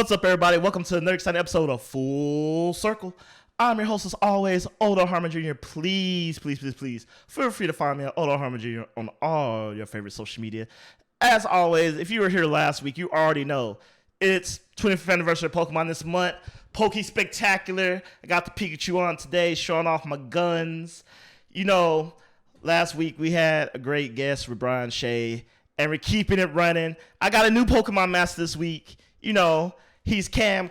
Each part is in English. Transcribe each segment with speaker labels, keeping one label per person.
Speaker 1: What's up, everybody? Welcome to another exciting episode of Full Circle. I'm your host, as always, Harmon Jr. Please feel free to find me at Harmon Jr. on all your favorite social media. As always, if you were here last week, you already know it's 25th anniversary of Pokemon this month. Poke Spectacular. I got the Pikachu on today, showing off my guns. You know, last week we had a great guest with Brian Shea, and we're keeping it running. I got a new Pokemon Master this week. You know, he's Cameron.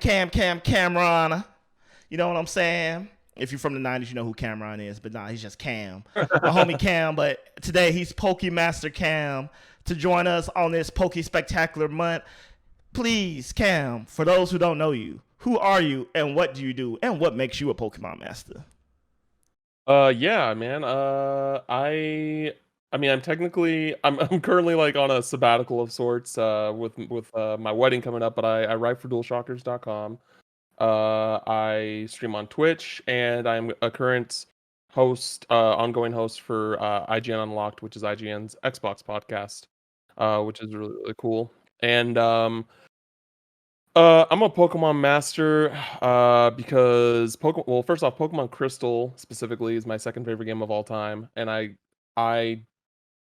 Speaker 1: You know what I'm saying? If you're from the 90s, you know who Cameron is. But nah, he's just Cam. My homie Cam. But today he's Poké Master Cam to join us on this Poke Spectacular month. Please, Cam, for those who don't know you, who are you and what do you do and what makes you a Pokemon Master?
Speaker 2: Yeah, man. I'm currently like on a sabbatical of sorts, with my wedding coming up, but I write for DualShockers.com. I stream on Twitch, and I'm a current ongoing host for IGN Unlocked, which is IGN's Xbox podcast, which is really, really cool. And I'm a Pokemon master because first off, Pokemon Crystal specifically is my second favorite game of all time, and I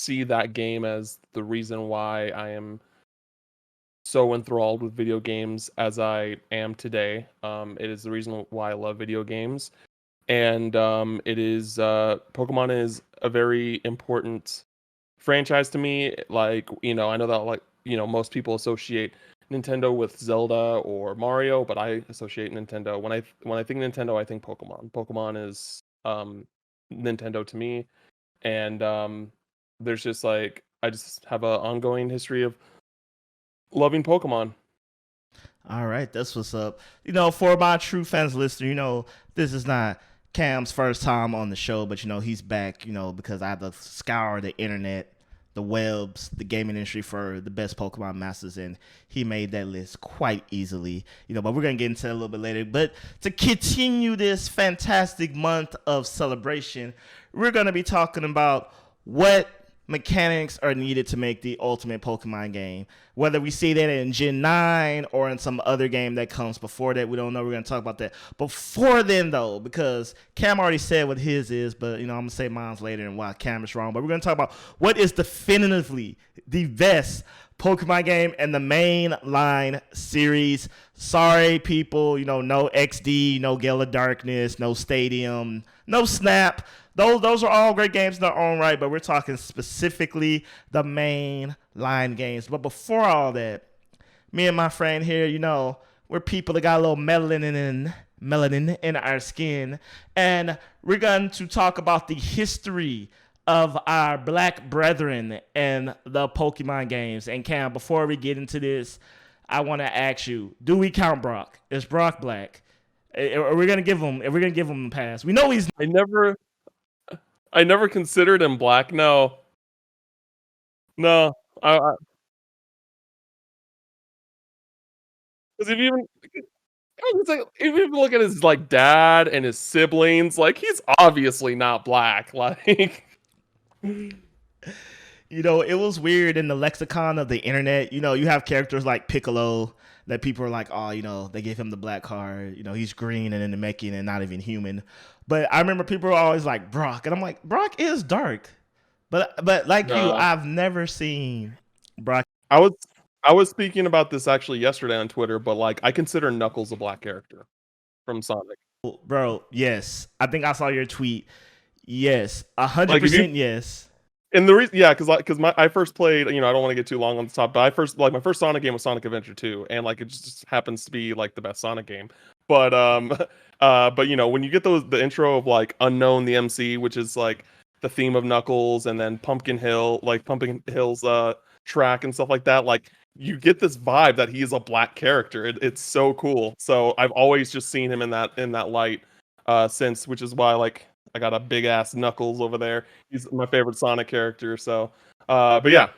Speaker 2: see that game as the reason why I am so enthralled with video games as I am today. It is the reason why I love video games, and Pokemon is a very important franchise to me. Like, I know that most people associate Nintendo with Zelda or Mario, but I associate Nintendo. When I think Nintendo, I think Pokemon. Pokemon is Nintendo to me, and there's just I just have an ongoing history of loving Pokemon.
Speaker 1: All right, that's what's up. You know, for my true fans listener, this is not Cam's first time on the show, but he's back, because I had to scour the internet, the webs, the gaming industry for the best Pokemon Masters, and he made that list quite easily. But we're gonna get into that a little bit later. But to continue this fantastic month of celebration, we're gonna be talking about what mechanics are needed to make the ultimate Pokemon game. Whether we see that in Gen 9 or in some other game that comes before that, we don't know. We're going to talk about that. Before then, though, because Cam already said what his is, but, I'm going to say mine's later and why Cam is wrong. But we're going to talk about what is definitively the best Pokemon game in the Mainline series. Sorry, people, no XD, no Gale of Darkness, no Stadium, no Snap. Those are all great games in their own right, but we're talking specifically the Mainline games. But before all that, me and my friend here, we're people that got a little melanin in our skin, and we're going to talk about the history of our black brethren and the Pokemon games. And Cam, before we get into this, I want to ask you: do we count Brock? Is Brock black? Are we gonna give him? If we're gonna give him a pass, we know he's.
Speaker 2: I never considered him black. No. Because if you even if you even look at his dad and his siblings, he's obviously not black.
Speaker 1: It was weird in the lexicon of the internet. You have characters like Piccolo that people are like, oh, they gave him the black card. He's green and in the Namekian and not even human. But I remember people were always like Brock, and I'm like, Brock is dark. But like you, I've never seen Brock.
Speaker 2: I was speaking about this actually yesterday on Twitter, but I consider Knuckles a black character from Sonic.
Speaker 1: Bro, yes. I think I saw your tweet. Yes, 100% yes.
Speaker 2: And the reason, because I first played, I don't want to get too long on the top, but my first Sonic game was Sonic Adventure 2, and it just happens to be the best Sonic game. But when you get the intro of Unknown the MC, which is the theme of Knuckles, and then Pumpkin Hill's track and stuff like that, you get this vibe that he is a black character. It's so cool. So I've always just seen him in that light since, which is why I got a big ass Knuckles over there. He's my favorite Sonic character. So, but yeah.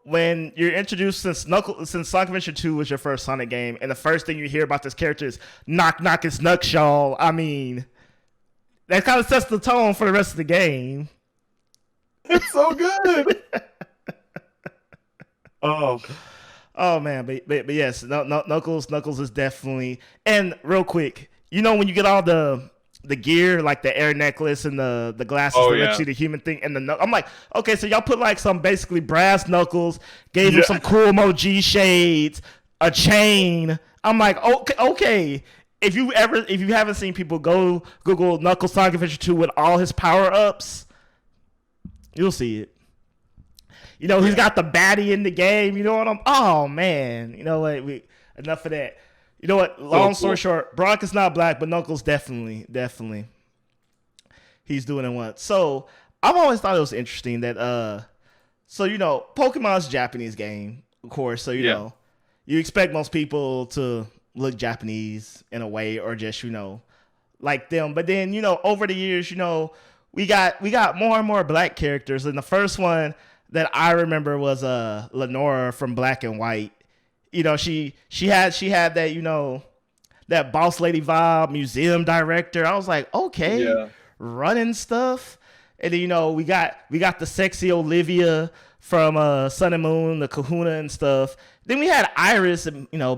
Speaker 1: When you're introduced, since Sonic Adventure 2 was your first Sonic game, and the first thing you hear about this character is knock knock, it's Nuckshaw. I mean, that kind of sets the tone for the rest of the game.
Speaker 2: It's so good. Oh,
Speaker 1: Oh man, but yes, Knuckles is definitely. And real quick, when you get all the gear, like the air necklace and the glasses
Speaker 2: Oh
Speaker 1: that let you
Speaker 2: yeah,
Speaker 1: see the human thing, and I'm like, okay, so y'all put like some basically brass knuckles, gave him
Speaker 2: yeah.
Speaker 1: some cool Moji shades, a chain. I'm like, okay. If you haven't seen people, go Google Knuckles Sonic Adventure 2 with all his power ups, you'll see it. He's
Speaker 2: Yeah.
Speaker 1: got the baddie in the game. You know what I'm? Oh man, you know what? Enough of that. You know what?
Speaker 2: So
Speaker 1: Long story
Speaker 2: cool.
Speaker 1: short, Brock is not black, but Knuckles definitely, he's doing it once. So I've always thought it was interesting that so Pokemon's a Japanese game, of course. So
Speaker 2: Yeah.
Speaker 1: you expect most people to look Japanese in a way, or just like them. But then over the years, we got more and more black characters, and the first one that I remember was Lenora from Black and White. She had that that boss lady vibe, museum director. I was like, okay,
Speaker 2: Yeah.
Speaker 1: running stuff. And then we got the sexy Olivia from Sun and Moon, the Kahuna and stuff. Then we had Iris,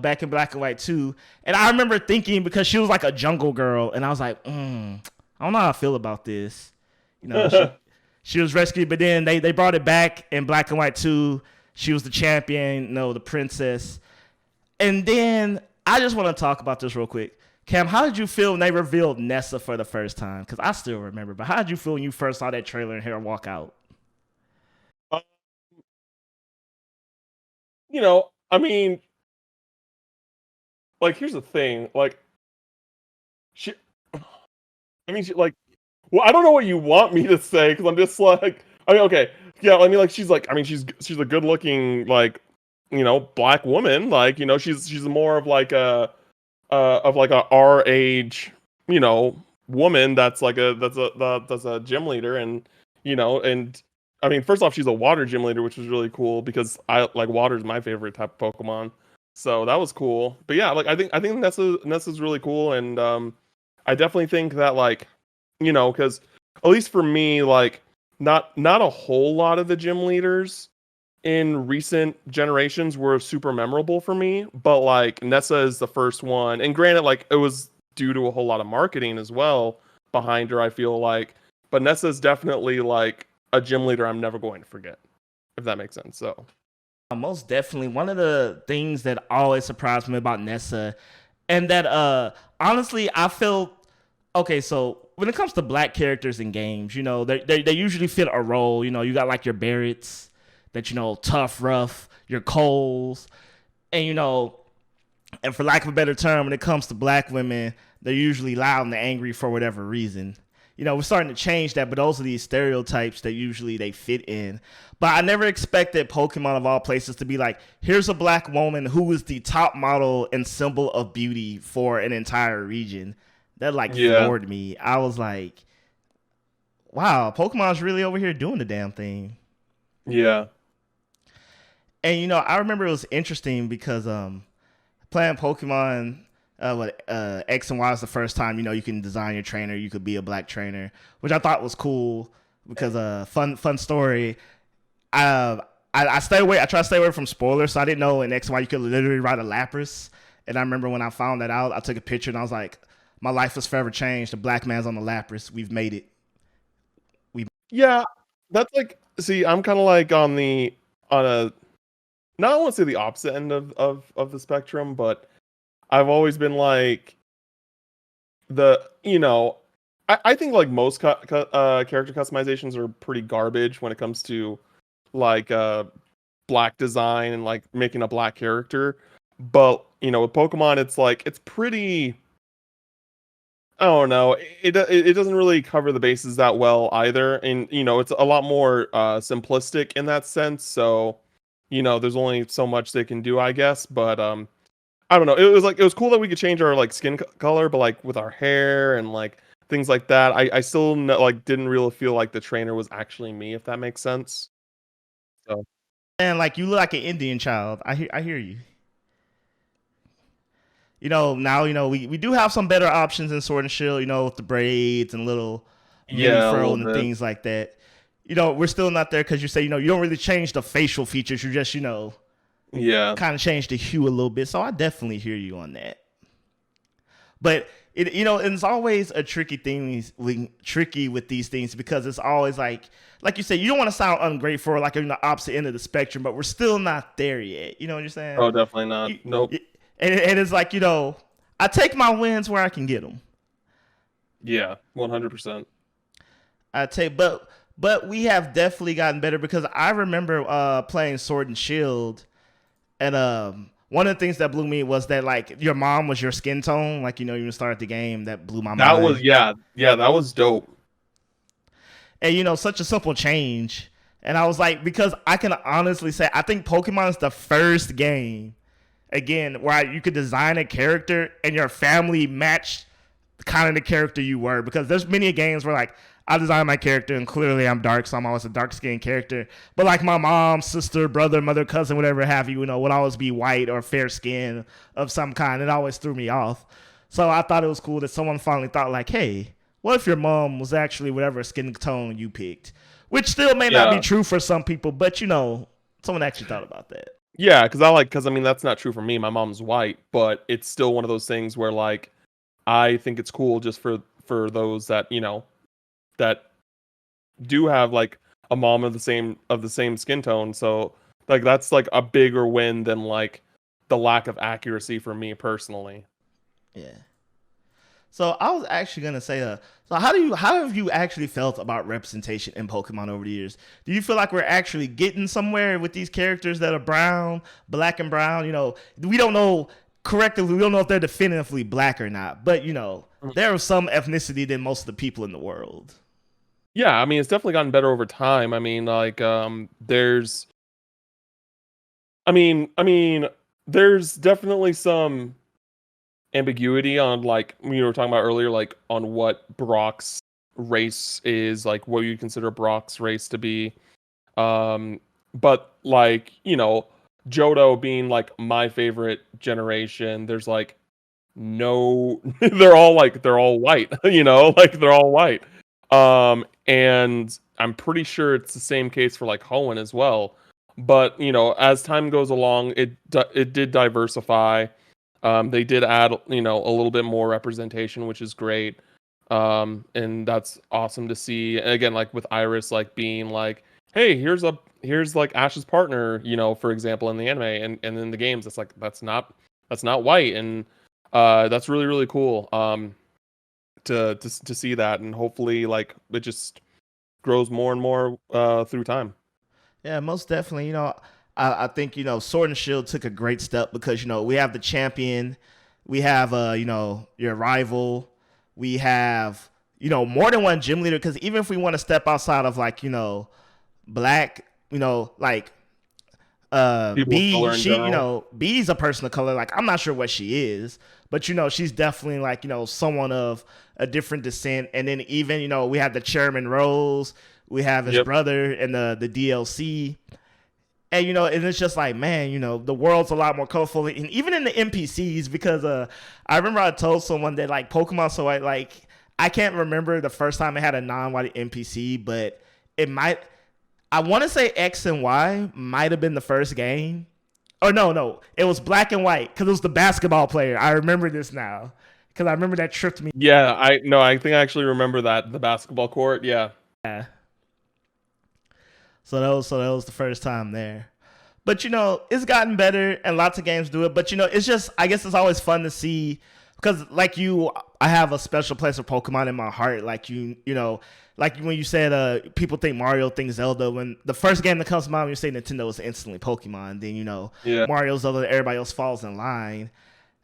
Speaker 1: back in Black and White too. And I remember thinking, because she was like a jungle girl, and I was like, I don't know how I feel about this. She was rescued, but then they brought it back in Black and White too. She was the champion, the princess. And then I just want to talk about this real quick. Cam, how did you feel when they revealed Nessa for the first time? Because I still remember, but how did you feel when you first saw that trailer and her walk out?
Speaker 2: Uh, I mean, like, here's the thing. Like, she, I mean, well, I don't know what you want me to say because I'm just like, I mean, okay, yeah. I mean, like, she's like, I mean, she's a good looking, like, black woman. Like, she's more of like a our age, woman that's like that's a gym leader, and and I mean, first off, she's a water gym leader, which was really cool because I like water is my favorite type of Pokemon, so that was cool. But yeah, like I think Nessa's really cool, and I definitely think that, like, because at least for me, like, not a whole lot of the gym leaders in recent generations were super memorable for me, but like Nessa is the first one. And granted, like, it was due to a whole lot of marketing as well behind her, I feel like. But Nessa is definitely like a gym leader I'm never going to forget, if that makes sense. So
Speaker 1: Most definitely. One of the things that always surprised me about Nessa, and that honestly I felt, okay, so when it comes to black characters in games, they usually fit a role. You got like your Barretts that tough, rough, your Coles, and and for lack of a better term, when it comes to black women, they're usually loud and angry for whatever reason. We're starting to change that, but those are these stereotypes that usually they fit in. But I never expected Pokemon of all places to be like, here's a black woman who is the top model and symbol of beauty for an entire region. That like
Speaker 2: yeah,
Speaker 1: floored me. I was like, wow, Pokemon's really over here doing the damn thing.
Speaker 2: yeah,
Speaker 1: And I remember it was interesting because playing Pokemon X and Y was the first time you can design your trainer. You could be a black trainer, which I thought was cool because fun story. Uh, I stay away. I try to stay away from spoilers, so I didn't know in X and Y you could literally ride a Lapras. And I remember when I found that out, I took a picture and I was like, "My life is forever changed. The black man's on the Lapras. We've made it." We
Speaker 2: yeah. That's like, see, I'm kind of like on a, not, I want to say the opposite end of the spectrum, but I've always been like the I think like most character customizations are pretty garbage when it comes to like black design and like making a black character. But with Pokemon, it's like it's pretty. I don't know. It doesn't really cover the bases that well either, and it's a lot more simplistic in that sense. So there's only so much they can do, I guess. But I don't know. It was cool that we could change our like skin color, but like with our hair and like things like that, I still like didn't really feel like the trainer was actually me, if that makes sense. So
Speaker 1: and like you look like an Indian child. I hear you. Now we do have some better options in Sword and Shield. With the braids and little mini
Speaker 2: yeah, a
Speaker 1: fro
Speaker 2: little
Speaker 1: and
Speaker 2: bit.
Speaker 1: things like that. We're still not there because you say you don't really change the facial features. You just
Speaker 2: Yeah.
Speaker 1: kind of changed the hue a little bit. So I definitely hear you on that. But it's always a tricky with these things because it's always like you said, you don't want to sound ungrateful or like you're on the opposite end of the spectrum, but we're still not there yet. You know what you're saying?
Speaker 2: Oh, definitely not. Nope.
Speaker 1: And it's like, I take my wins where I can get them.
Speaker 2: Yeah, 100%.
Speaker 1: But we have definitely gotten better because I remember playing Sword and Shield, and one of the things that blew me was that like your mom was your skin tone, like you started the game. That blew my mind.
Speaker 2: That was that was dope.
Speaker 1: And such a simple change. And I was like, because I can honestly say, I think Pokemon is the first game, again, where you could design a character and your family matched kind of the character you were. Because there's many games where like I design my character and clearly I'm dark, so I'm always a dark skinned character. But like my mom, sister, brother, mother, cousin, whatever have you, would always be white or fair skin of some kind. It always threw me off. So I thought it was cool that someone finally thought like, hey, what if your mom was actually whatever skin tone you picked? Which still may not be true for some people, but someone actually thought about that.
Speaker 2: Yeah, because I mean that's not true for me. My mom's white, but it's still one of those things where like I think it's cool just for those that that do have like a mom of the same skin tone. So like that's like a bigger win than like the lack of accuracy for me personally.
Speaker 1: Yeah. So I was actually gonna say, so how have you actually felt about representation in Pokemon over the years? Do you feel like we're actually getting somewhere with these characters that are black and brown? We don't know correctly. We don't know if they're definitively black or not, but there are some ethnicity than most of the people in the world.
Speaker 2: Yeah, I mean it's definitely gotten better over time. I mean like there's there's definitely some ambiguity on like we were talking about earlier, like on what Brock's race is, like what you consider Brock's race to be. But like Johto being like my favorite generation, there's like no, they're all white, like they're all white. And I'm pretty sure it's the same case for like Hoenn as well. But as time goes along, it did diversify. They did add, a little bit more representation, which is great. And that's awesome to see. And again, like with Iris, like being like, hey, here's like Ash's partner, for example, in the anime and in the games, it's like that's not white, and that's really really cool. To see that, and hopefully like it just grows more and more through time.
Speaker 1: Yeah, most definitely. I think Sword and Shield took a great step because we have the champion, we have your rival, we have more than one gym leader. Because even if we want to step outside of like black, like B, B's a person of color. Like I'm not sure what she is, but she's definitely like someone of a different descent. And then even we have the Chairman Rose, we have his brother in the DLC. And and it's just like, man, the world's a lot more colorful, and even in the NPCs, because I remember I told someone that like Pokemon, so I can't remember the first time it had a non-white NPC, but I want to say X and Y might have been the first game. Oh no, it was black and white because it was the basketball player. I remember this now because I remember that tripped me.
Speaker 2: Yeah, I think I actually remember that, the basketball court. Yeah.
Speaker 1: So that was the first time there. But it's gotten better and lots of games do it. But it's just, I guess it's always fun to see because like I have a special place for Pokemon in my heart. Like like when you said people think Mario, think Zelda. When the first game that comes to mind when you say Nintendo is instantly Pokemon, then Mario, Zelda, everybody else falls in line.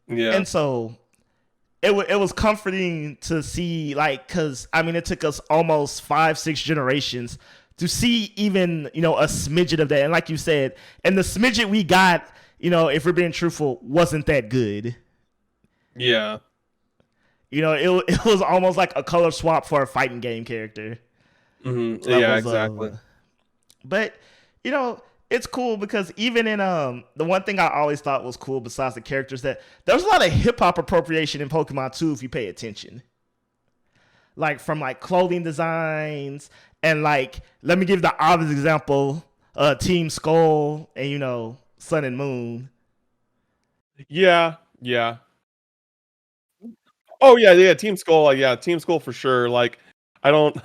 Speaker 2: Yeah.
Speaker 1: And so it was comforting to see, like, because I mean it took us almost 5-6 generations to see even a smidget of that. And like you said, and the smidget we got, if we're being truthful, wasn't that good.
Speaker 2: Yeah.
Speaker 1: It was almost like a color swap for a fighting game character.
Speaker 2: Mm-hmm. Yeah, exactly.
Speaker 1: But it's cool because even in the one thing I always thought was cool besides the characters, that there's a lot of hip hop appropriation in Pokemon too if you pay attention. Like from like clothing designs and like, let me give the obvious example, Team Skull and Sun and Moon.
Speaker 2: Yeah, yeah. Oh yeah, Team Skull. Yeah, Team Skull for sure. Like, I don't.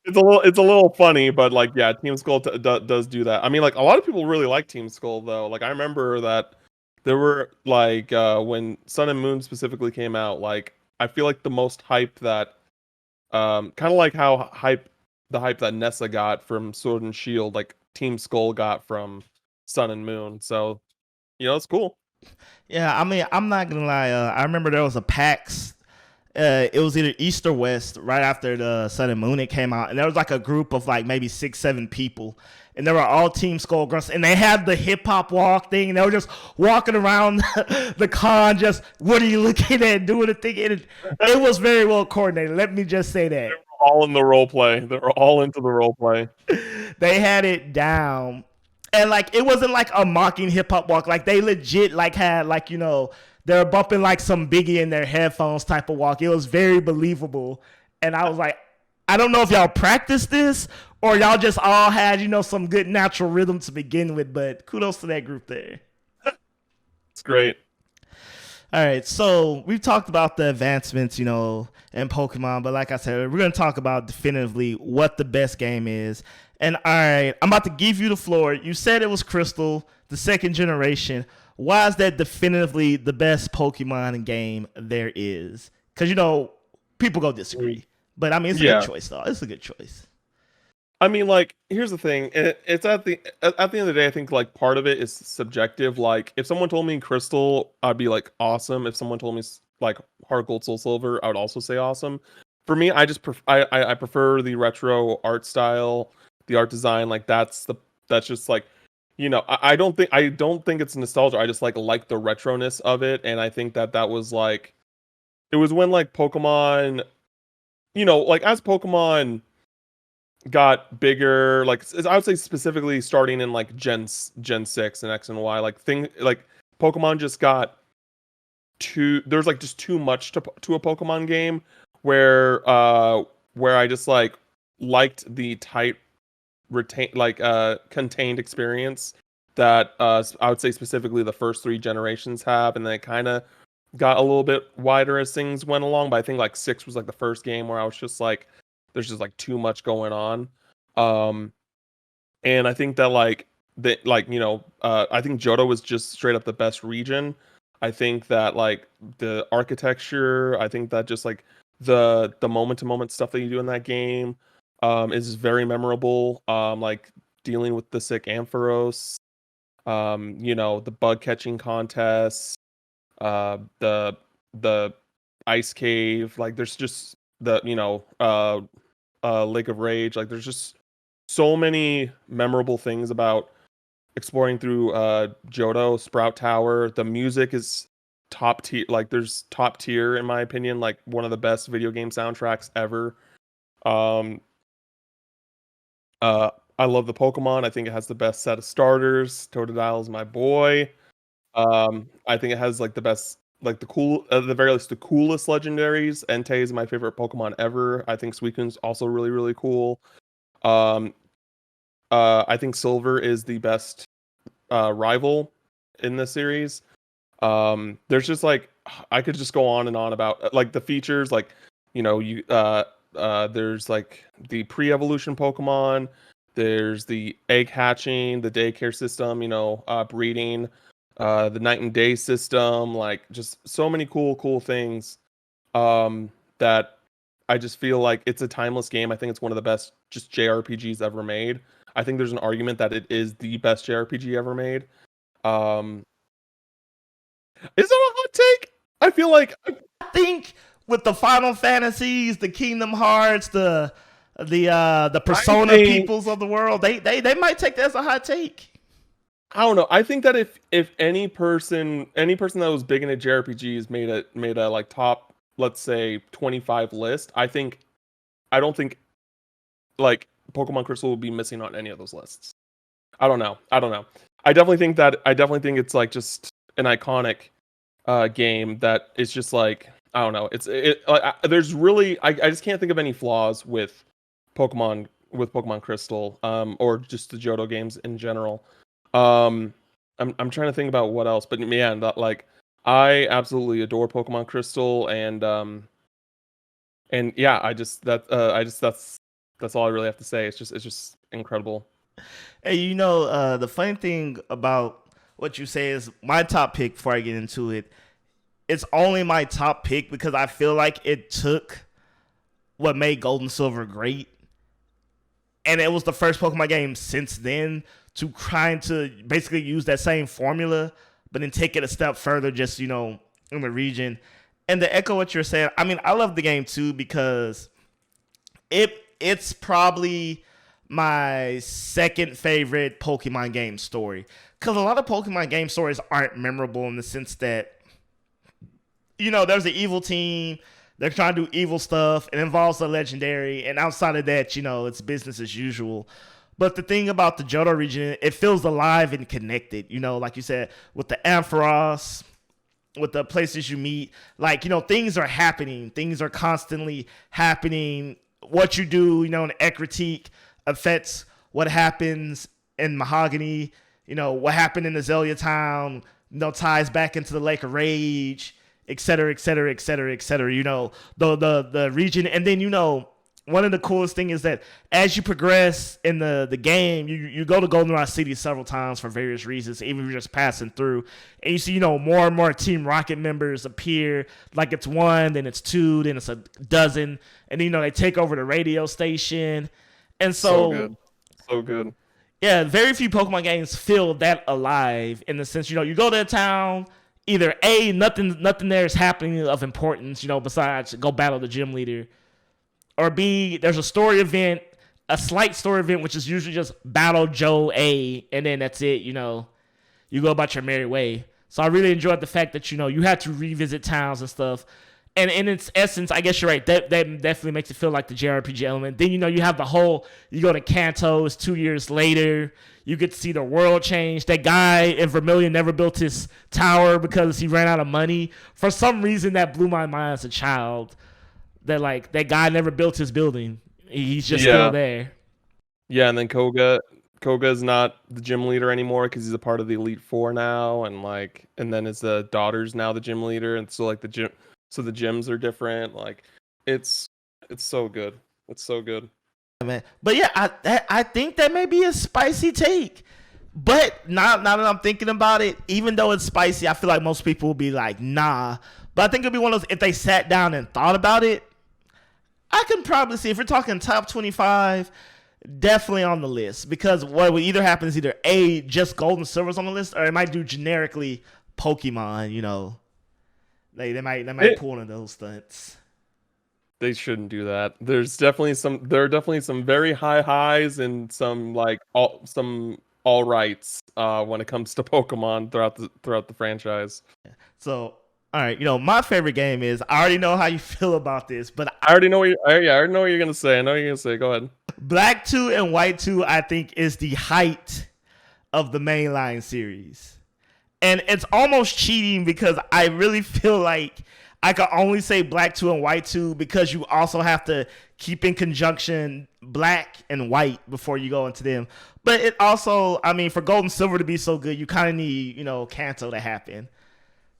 Speaker 2: It's a little funny, but like, yeah, Team Skull does do that. I mean, like, a lot of people really like Team Skull though. Like, I remember that there were like when Sun and Moon specifically came out. Like, I feel like the most hype that kind of like how the hype that Nessa got from Sword and Shield, like Team Skull got from Sun and Moon. So it's cool.
Speaker 1: Yeah, I mean, I'm not gonna lie. I remember there was a PAX. It was either East or West, right after the Sun and Moon it came out, and there was like a group of like maybe 6, 7 people, and they were all Team Skull Grunts, and they had the hip hop walk thing, and they were just walking around the con, just what are you looking at, doing the thing, and it was very well coordinated. Let me just say that.
Speaker 2: They were all in the role play. They were all into the role play.
Speaker 1: They had it down, and like it wasn't like a mocking hip hop walk. Like they legit like had like they're bumping like some Biggie in their headphones type of walk. It was very believable, and I was like, I don't know if y'all practiced this or y'all just all had some good natural rhythm to begin with. But kudos to that group there.
Speaker 2: It's great.
Speaker 1: All right, so we've talked about the advancements, in Pokemon, but like I said, we're going to talk about definitively what the best game is. And all right, I'm about to give you the floor. You said it was Crystal, the second generation. Why is that definitively the best Pokemon game there is? Because, people go disagree. But, I mean, it's a good choice, though. It's a good choice.
Speaker 2: I mean, like, here's the thing. It's at the end of the day, I think, like, part of it is subjective. Like, if someone told me Crystal, I'd be like, awesome. If someone told me, like, Heart Gold, Soul Silver, I would also say awesome. For me, I just I prefer the retro art style, the art design. Like, that's just like, I don't think it's nostalgia. I just like the retroness of it, and I think that was like, it was when like Pokemon, like as Pokemon got bigger, like I would say specifically starting in like Gen 6 and X and Y, like Pokemon just got there's like just too much to a Pokemon game where I just like liked the tight contained experience that I would say specifically the first 3 generations have, and then it kind of got a little bit wider as things went along. But I think like 6 was like the first game where I was just like, there's just like too much going on. And I think that I think Johto was just straight up the best region. I think that like the architecture, I think that just like the moment to moment stuff that you do in that game is very memorable. Like dealing with the sick Ampharos, the bug catching contests, the ice cave, like there's just the Lake of Rage, like there's just so many memorable things about exploring through Johto, Sprout Tower. The music is top tier, like there's top tier in my opinion, like one of the best video game soundtracks ever. um I love the Pokemon. I think it has the best set of starters. Totodile is my boy. I think it has like the best, like the cool, at the very least, the coolest legendaries. Entei is my favorite Pokemon ever. I think Suicune's also really, really cool. Um, I think Silver is the best rival in the series. There's just like, I could just go on and on about like the features, like there's like the pre-evolution Pokemon. There's the egg hatching, the daycare system, breeding, the night and day system, like just so many cool things that I just feel like it's a timeless game. I think it's one of the best just JRPGs ever made. I think there's an argument that it is the best JRPG ever made. Is that a hot take? I feel like
Speaker 1: I think with the Final Fantasies, the Kingdom Hearts, the Persona peoples of the world, they might take that as a hot take.
Speaker 2: I don't know. I think that if any person that was big into JRPGs made a like top, let's say 25 list, I don't think like Pokemon Crystal will be missing on any of those lists. I don't know. I definitely think it's like just an iconic game that is just like, I don't know. There's really, I just can't think of any flaws with Pokemon Crystal or just the Johto games in general. I'm trying to think about what else, but man, like I absolutely adore Pokemon Crystal, and yeah, that's all I really have to say. It's just incredible.
Speaker 1: Hey, the funny thing about what you say is my top pick before I get into it, it's only my top pick because I feel like it took what made Gold and Silver great. And it was the first Pokemon game since then to trying to basically use that same formula, but then take it a step further, just, in the region. And to echo what you're saying, I mean, I love the game too because it's probably my second favorite Pokemon game story. Because a lot of Pokemon game stories aren't memorable in the sense that, there's an evil team. They're trying to do evil stuff. It involves the legendary. And outside of that, it's business as usual. But the thing about the Johto region, it feels alive and connected. Like you said, with the Ampharos, with the places you meet. Like, things are happening. Things are constantly happening. What you do, in Ekritique affects what happens in Mahogany. What happened in Azalea Town, ties back into the Lake of Rage, et cetera, et cetera, et cetera, et cetera. The region. And then, one of the coolest things is that as you progress in the game, you go to Goldenrod City several times for various reasons, even if you're just passing through. And you see, more and more Team Rocket members appear. Like it's one, then it's two, then it's a dozen. And then, they take over the radio station. And so
Speaker 2: good.
Speaker 1: Yeah, very few Pokemon games feel that alive in the sense, you go to a town, either A, nothing there is happening of importance, besides go battle the gym leader. Or B, there's a story event, a slight story event, which is usually just battle Joe A, and then that's it, you go about your merry way. So I really enjoyed the fact that, you had to revisit towns and stuff. And in its essence, I guess you're right, that definitely makes it feel like the JRPG element. Then, you have the whole, you go to Kanto, it's 2 years later, you get to see the world change. That guy in Vermilion never built his tower because he ran out of money. For some reason, that blew my mind as a child. That guy never built his building. He's just still there.
Speaker 2: Yeah, and then Koga's not the gym leader anymore because he's a part of the Elite Four now, and then his daughter's now the gym leader, and so the gyms are different. Like, it's so good. It's so good.
Speaker 1: Man. But yeah, I think that may be a spicy take. But now that I'm thinking about it, even though it's spicy, I feel like most people will be like, nah. But I think it'll be one of those, if they sat down and thought about it, I can probably see, if we're talking top 25, definitely on the list. Because what would either happen is either A, just Gold and Silver's on the list, or it might do generically Pokemon, They might pull one of those stunts.
Speaker 2: They shouldn't do that. There are definitely some very high highs and some all rights when it comes to Pokemon throughout the franchise.
Speaker 1: So, all right, my favorite game is, I already know how you feel about this, but
Speaker 2: I already know what you're gonna say. I know what you're gonna say. Go ahead.
Speaker 1: Black 2 and White 2, I think, is the height of the mainline series. And it's almost cheating because I really feel like I can only say Black 2 and White 2 because you also have to keep in conjunction Black and White before you go into them. But it also, I mean, for Gold and Silver to be so good, you kind of need, Kanto to happen.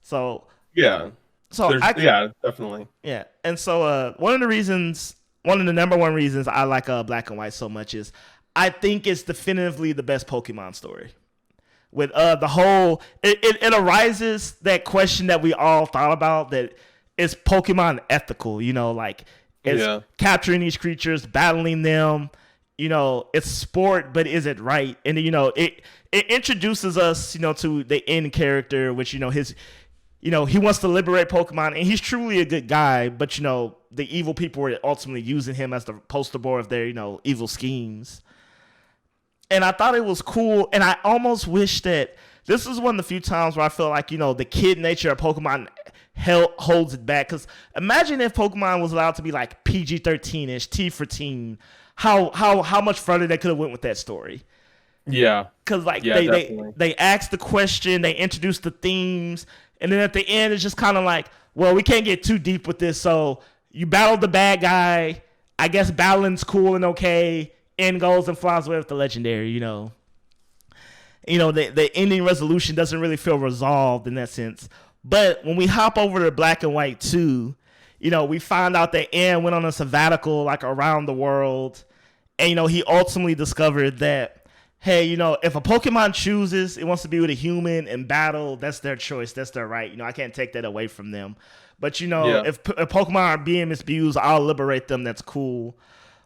Speaker 1: So
Speaker 2: yeah. Definitely.
Speaker 1: Yeah. And so one of the number one reasons I like Black and White so much is I think it's definitively the best Pokemon story. With the whole, it arises that question that we all thought about, that is Pokemon ethical, it's capturing these creatures, battling them, it's sport, but is it right? And it introduces us, to the end character, which, his, he wants to liberate Pokemon, and he's truly a good guy, but the evil people were ultimately using him as the poster boy of their, evil schemes. And I thought it was cool, and I almost wish that this was one of the few times where I feel like, the kid nature of Pokemon holds it back. Because imagine if Pokemon was allowed to be like PG-13-ish, T for teen, how much further they could have went with that story.
Speaker 2: Yeah.
Speaker 1: Because they asked the question, they introduced the themes, and then at the end it's just kind of like, well, we can't get too deep with this, so you battled the bad guy. I guess battling's cool and okay. End goes and flies away with the legendary, the ending resolution doesn't really feel resolved in that sense. But when we hop over to Black and White 2, we find out that Anne went on a sabbatical like around the world. And, he ultimately discovered that, hey, if a Pokemon chooses it wants to be with a human in battle, that's their choice. That's their right. I can't take that away from them. But, if Pokemon are being misused, I'll liberate them. That's cool.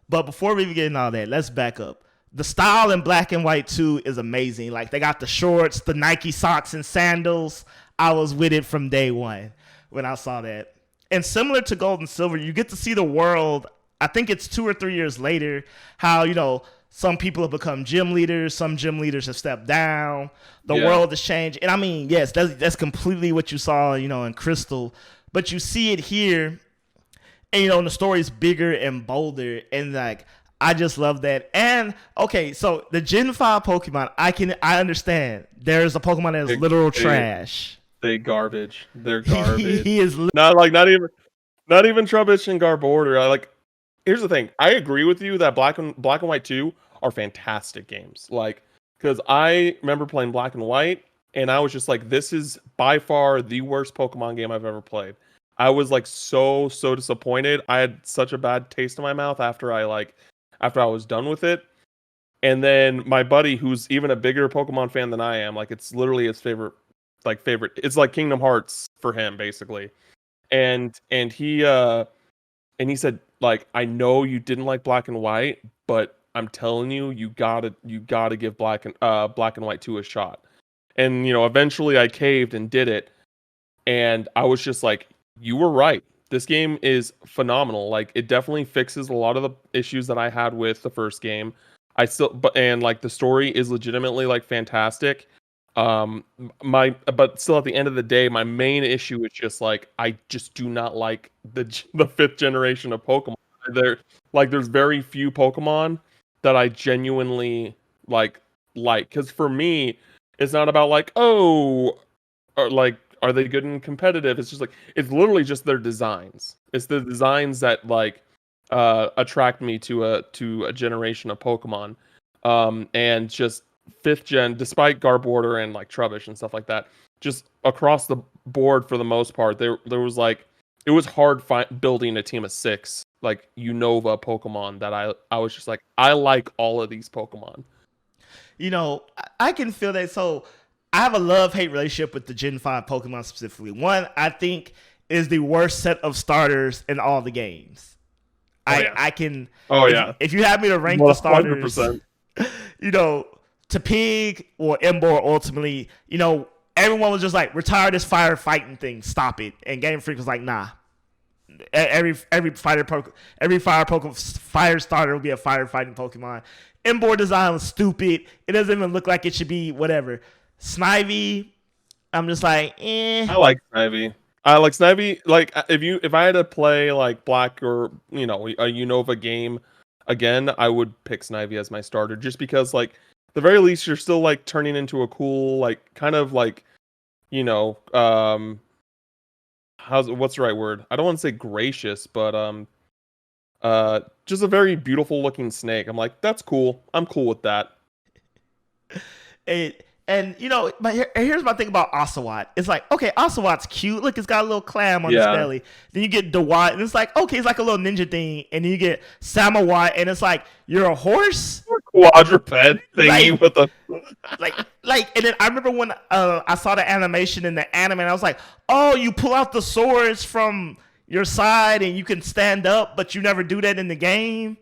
Speaker 1: But before we begin all that, let's back up. The style in Black and White 2 is amazing. Like, they got the shorts, the Nike socks and sandals. I was with it from day one when I saw that. And similar to Gold and Silver, you get to see the world, I think it's 2 or 3 years later, how, some people have become gym leaders. Some gym leaders have stepped down. The world has changed. And I mean, yes, that's completely what you saw, in Crystal. But you see it here, and, the story's bigger and bolder. And, like, I just love that. And, okay, so the Gen 5 Pokemon, I understand. There's a Pokemon that is literal trash.
Speaker 2: They're garbage. They're garbage.
Speaker 1: He is
Speaker 2: not even Trubbish and Garbodor. Here's the thing. I agree with you that Black and White 2 are fantastic games. Because I remember playing Black and White, and I was just like, this is by far the worst Pokemon game I've ever played. I was so disappointed. I had such a bad taste in my mouth after I was done with it. And then my buddy, who's even a bigger Pokemon fan than I am, it's literally his favorite. It's like Kingdom Hearts for him, basically. And he said, I know you didn't like Black and White, but I'm telling you, you gotta give Black and White 2 a shot. And eventually I caved and did it, and I was just like, you were right. This game is phenomenal. It definitely fixes a lot of the issues that I had with the first game. The story is legitimately fantastic. But still, at the end of the day, my main issue is just I just do not like the 5th generation of Pokemon. There's very few Pokemon that I genuinely like, because for me, it's not about are they good and competitive? It's just it's literally just their designs. It's the designs that attract me to a generation of Pokemon, and just 5th gen, despite Garbodor and Trubbish and stuff like that, just across the board for the most part, there was it was hard building a team of 6 Unova Pokemon that I was just I like all of these Pokemon.
Speaker 1: I can feel that. So I have a love-hate relationship with the Gen 5 Pokemon specifically. One, I think, is the worst set of starters in all the games. I can.
Speaker 2: Oh, yeah.
Speaker 1: If you have me to rank 100%. The starters, to Pig or Emboar ultimately, everyone was just retire this firefighting thing, stop it. And Game Freak was like, nah. Every fire starter will be a firefighting Pokemon. Emboar design was stupid. It doesn't even look like it should be whatever. Snivy, I'm just eh.
Speaker 2: I like Snivy. If I had to play Black or a Unova game again, I would pick Snivy as my starter, just because the very least you're still turning into a cool kind of what's the right word? I don't want to say gracious, but just a very beautiful looking snake. I'm that's cool. I'm cool with that.
Speaker 1: And but here's my thing about Ocelot. It's okay, Ocelot's cute. Look, it's got a little clam on his belly. Then you get Dewott, and it's okay, it's like a little ninja thing. And then you get Samawat, and it's you're a horse,
Speaker 2: quadruped thingy with a
Speaker 1: And then I remember when I saw the animation in the anime, and I was oh, you pull out the swords from your side, and you can stand up, but you never do that in the game.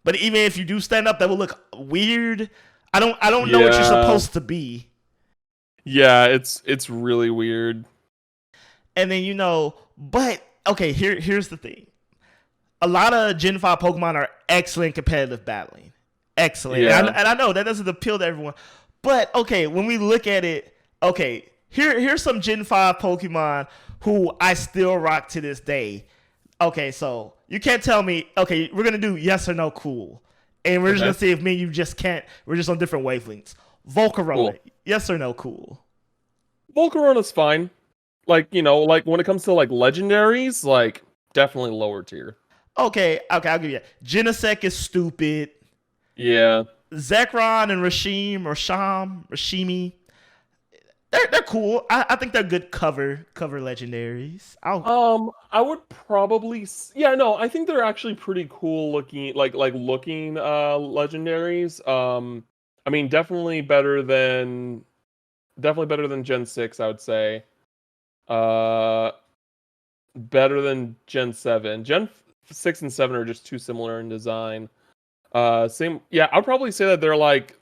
Speaker 1: But even if you do stand up, that will look weird. I don't know what you're supposed to be.
Speaker 2: Yeah, it's really weird.
Speaker 1: And then but okay, here's the thing. A lot of Gen 5 Pokemon are excellent competitive battling. Excellent.
Speaker 2: Yeah.
Speaker 1: And I know that doesn't appeal to everyone. But okay, when we look at it, okay, here's some Gen 5 Pokemon who I still rock to this day. Okay, so you can't tell me, okay, we're gonna do yes or no cool. And we're just going to see if me and you just can't. We're just on different wavelengths. Volcarona, cool. Yes or no cool?
Speaker 2: Volcarona's fine. When it comes to legendaries, definitely lower tier.
Speaker 1: Okay, I'll give you that. Genesect is stupid.
Speaker 2: Yeah.
Speaker 1: Zekrom and Rashimi, they're cool. I think they're good cover legendaries.
Speaker 2: I would probably yeah, no, I think they're actually pretty cool looking looking legendaries. I mean definitely better than Gen 6, I would say. Uh Better than Gen 7. Gen 6 and 7 are just too similar in design. Same, yeah, I'd probably say that they're like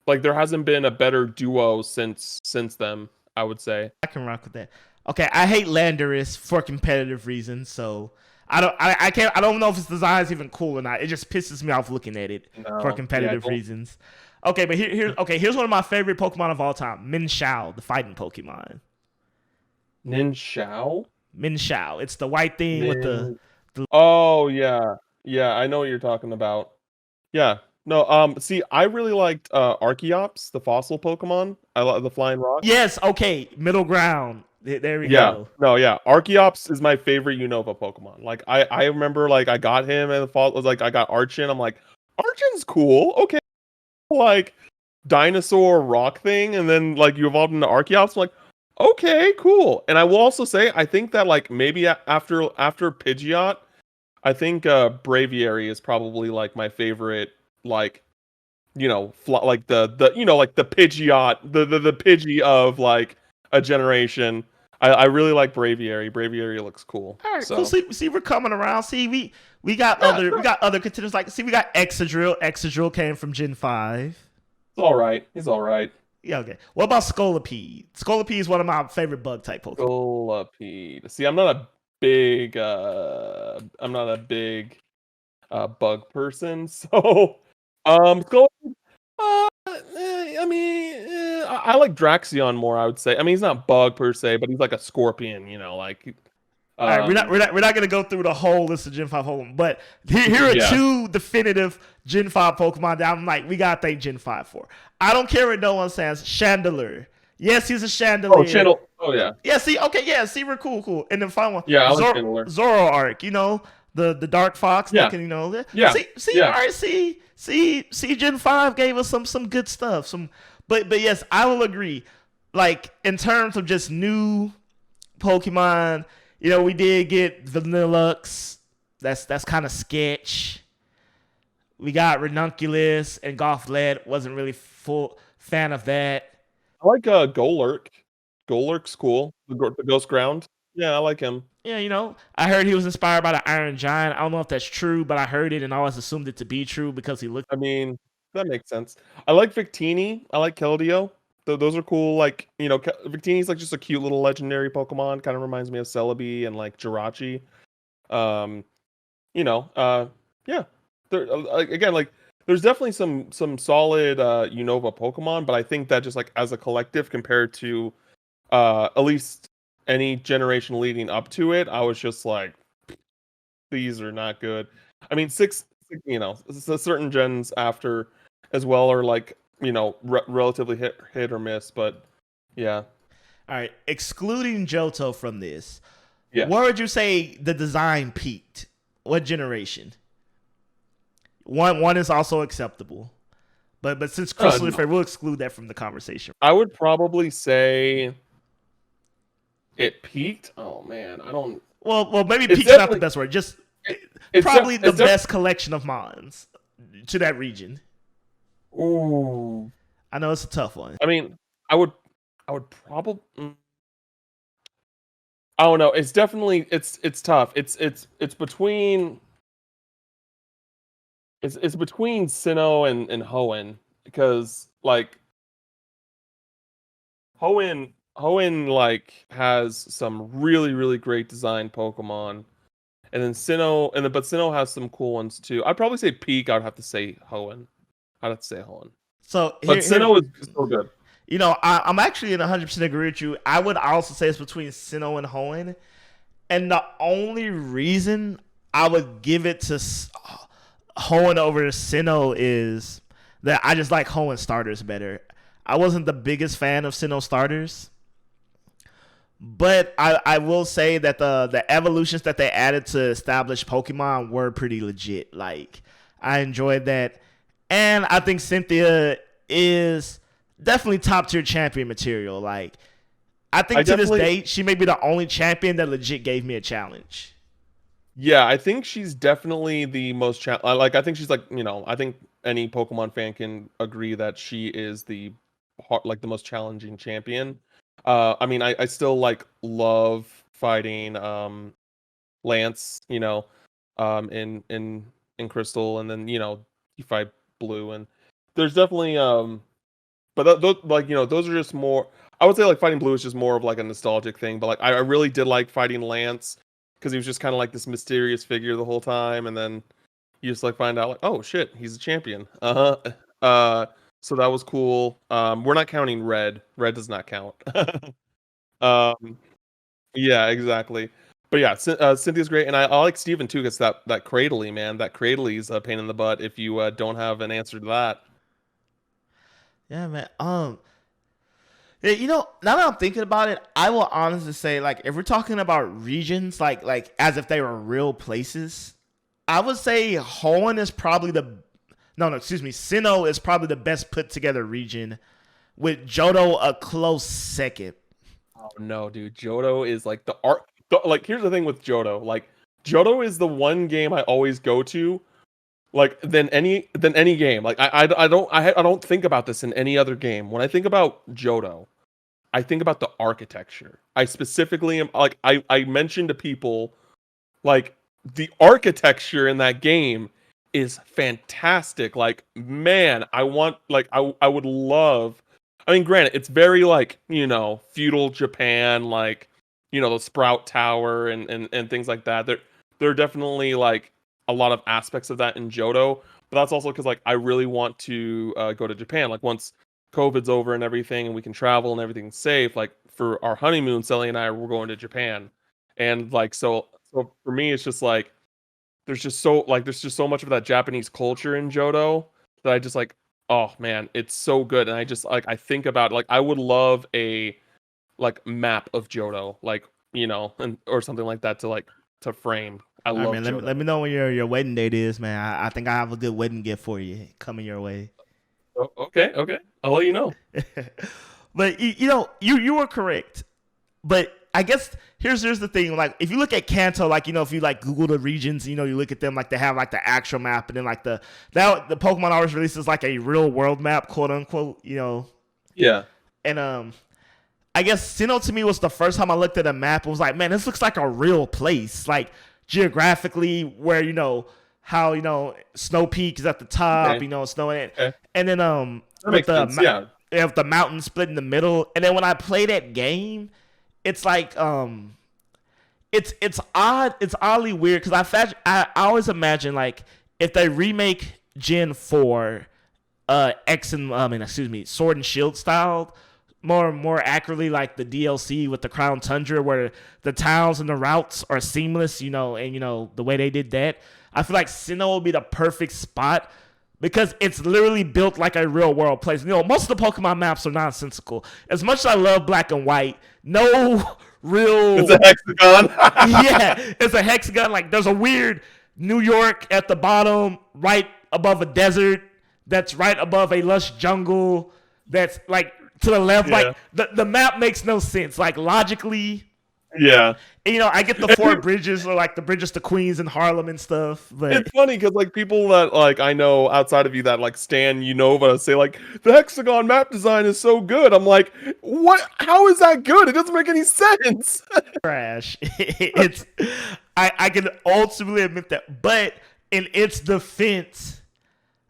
Speaker 2: there hasn't been a better duo since them, I would say.
Speaker 1: I can rock with that. Okay, I hate Landorus for competitive reasons, so I can't I don't know if his design is even cool or not. It just pisses me off looking at it for
Speaker 2: No, yeah,
Speaker 1: competitive reasons. Okay, but here's one of my favorite Pokemon of all time, Min Shao, the fighting Pokemon.
Speaker 2: Nin Shao?
Speaker 1: Min Shao. It's the white thing with
Speaker 2: Nin. Oh yeah, yeah, I know what you're talking about. Yeah, no, see, I really liked Archeops, the fossil Pokemon. I love the flying rock.
Speaker 1: Yes, okay, middle ground. There we
Speaker 2: Yeah,
Speaker 1: go.
Speaker 2: no, yeah, Archeops is my favorite Unova Pokemon. Like, I remember like I got him and the fall was like I got Archon. I'm like, Archon's cool. Okay, like dinosaur rock thing, and then like you evolved into Archeops. I'm like, okay, cool. And I will also say, I think that like maybe after Pidgeot, I think Braviary is probably like my favorite, like like the like the Pidgeot, the Pidgey of like a generation. I really like Braviary. Braviary looks cool.
Speaker 1: All right,
Speaker 2: So
Speaker 1: cool. See, we're coming around. See, we got
Speaker 2: yeah,
Speaker 1: we got other contenders. Like, see, we got Exadrill. Exadrill came from Gen 5.
Speaker 2: it's all right. He's all right.
Speaker 1: Yeah, okay. What about Scolipede? Scolipede is one of my favorite bug type Pokemon.
Speaker 2: Scolipede. See, I'm not a big bug person, so Scolipede. I mean, I like Draxion more. I would say. I mean, he's not bug per se, but he's like a scorpion. Like.
Speaker 1: All right, we're not gonna go through the whole list of Gen 5 Pokemon, but here are two definitive Gen 5 Pokemon that I'm like, we gotta thank Gen 5 for. I don't care what no one says. Chandelure. Yes, he's a Chandelier.
Speaker 2: Oh, Channel. Oh yeah.
Speaker 1: Yeah, see, okay, yeah, see, we're cool. And then final one.
Speaker 2: Yeah, I like Chandelure.
Speaker 1: Zoroark, the dark fox
Speaker 2: Yeah.
Speaker 1: looking,
Speaker 2: Yeah.
Speaker 1: See,
Speaker 2: Yeah.
Speaker 1: all right, see, Gen 5 gave us some good stuff. But yes, I will agree. Like, in terms of just new Pokemon, we did get Vanillux. That's kind of sketch. We got Ranunculus and Gothlet. Wasn't really full fan of that.
Speaker 2: I like Golurk. Golurk's cool. The Ghost Ground. Yeah, I like him.
Speaker 1: Yeah, I heard he was inspired by the Iron Giant. I don't know if that's true, but I heard it and I always assumed it to be true because he looked.
Speaker 2: I mean, that makes sense. I like Victini. I like Keldeo. Those are cool. Like, Victini's like just a cute little legendary Pokemon. Kind of reminds me of Celebi and like Jirachi. Yeah. Again, like there's definitely some solid Unova Pokemon, but I think that just like as a collective compared to at least any generation leading up to it, I was just like, these are not good. I mean, certain gens after as well are like, relatively hit or miss, but yeah.
Speaker 1: All right, excluding Johto from this,
Speaker 2: Yeah.
Speaker 1: where would you say the design peaked? What generation? One is also acceptable, but since Crystal
Speaker 2: No.
Speaker 1: we'll exclude that from the conversation.
Speaker 2: I would probably say it peaked. Oh man, I don't.
Speaker 1: Well, maybe
Speaker 2: It's
Speaker 1: peak's not the
Speaker 2: definitely-
Speaker 1: best word. Just
Speaker 2: It's
Speaker 1: probably the
Speaker 2: it's def-
Speaker 1: best collection of mons to that region.
Speaker 2: Ooh.
Speaker 1: I know it's a tough one.
Speaker 2: I mean, I would probably. I don't know. It's definitely it's tough. It's between. It's between Sinnoh and Hoenn because like Hoenn like has some really great design Pokemon, and then but Sinnoh has some cool ones too. I'd probably say peak. I'd have to say Hoenn.
Speaker 1: So,
Speaker 2: But Sinnoh is still good.
Speaker 1: I'm actually in 100% agree with you. I would also say it's between Sinnoh and Hoenn, and the only reason I would give it to Hoenn over Sinnoh is that I just like Hoenn starters better. I wasn't the biggest fan of Sinnoh starters, but I will say that the evolutions that they added to establish Pokemon were pretty legit. Like, I enjoyed that. And I think Cynthia is definitely top tier champion material. Like, I think to this day, she may be the only champion that legit gave me a challenge.
Speaker 2: Yeah, I think she's definitely the most like I think she's like, I think any Pokemon fan can agree that she is like the most challenging champion. I mean, I still like love fighting Lance, in Crystal, and then you fight Blue, and there's definitely but like those are just more. I would say like fighting Blue is just more of like a nostalgic thing, but like I really did like fighting Lance because he was just kind of like this mysterious figure the whole time, and then you just like find out like, oh shit, he's a champion. So that was cool. We're not counting Red. Red does not count. um, yeah, exactly. But yeah, Cynthia's great, and I like Steven too, because that Cradley, man, that Cradley's a pain in the butt if you don't have an answer to that.
Speaker 1: Yeah, man. Now that I'm thinking about it, I will honestly say, like, if we're talking about regions, like as if they were real places, I would say Hoenn is probably Sinnoh is probably the best put together region, with Johto a close second.
Speaker 2: Oh no, dude, Johto is like the art. Like, here's the thing with Johto. Like, Johto is the one game I always go to. Like than any game. Like I don't think about this in any other game. When I think about Johto, I think about the architecture. I specifically am like I mentioned to people like the architecture in that game is fantastic. Like, man, I would love. I mean, granted, it's very like, feudal Japan, like, the Sprout Tower and things like that. There are definitely like a lot of aspects of that in Johto, but that's also because like I really want to go to Japan. Like, once COVID's over and everything, and we can travel and everything's safe, like for our honeymoon, Sally and I were going to Japan, and like so for me, it's just like there's just so much of that Japanese culture in Johto that I just like. Oh man, it's so good, and I just like I think about like I would love a like map of Johto, like and or something like that to frame. I
Speaker 1: All right,
Speaker 2: love
Speaker 1: man.
Speaker 2: Johto.
Speaker 1: Let me know when your wedding date is, man. I think I have a good wedding gift for you coming your way.
Speaker 2: Oh, okay, I'll let you know.
Speaker 1: But you were correct. But I guess here's the thing. Like, if you look at Kanto, like, if you like Google the regions, you look at them, like they have like the actual map, and then like the Pokemon always releases like a real world map, quote unquote.
Speaker 2: Yeah.
Speaker 1: And I guess Sinnoh to me was the first time I looked at a map and was like, man, this looks like a real place, like geographically, where how Snow Peak is at the top,
Speaker 2: Okay.
Speaker 1: Snow,
Speaker 2: Okay.
Speaker 1: and then
Speaker 2: That makes sense. Yeah.
Speaker 1: with the mountain split in the middle, and then when I play that game, it's like it's odd, it's oddly weird, because I always imagine like if they remake Gen 4 Sword and Shield style more accurately, like the DLC with the Crown Tundra, where the towns and the routes are seamless, and the way they did that, I feel like Sinnoh will be the perfect spot, because it's literally built like a real world place. Most of the Pokemon maps are nonsensical. As much as I love Black and White, no real.
Speaker 2: It's a hexagon.
Speaker 1: Yeah, it's a hexagon. Like, there's a weird New York at the bottom, right above a desert. That's right above a lush jungle. That's like to the left.
Speaker 2: Yeah.
Speaker 1: Like the map makes no sense. Like, logically.
Speaker 2: Yeah.
Speaker 1: And, I get the four bridges, or like the bridges to Queens and Harlem and stuff. But
Speaker 2: it's funny because like people that like I know outside of you that like stan Unova say like the hexagon map design is so good. I'm like, what? How is that good? It doesn't make any sense.
Speaker 1: Trash. I can ultimately admit that, but in its defense,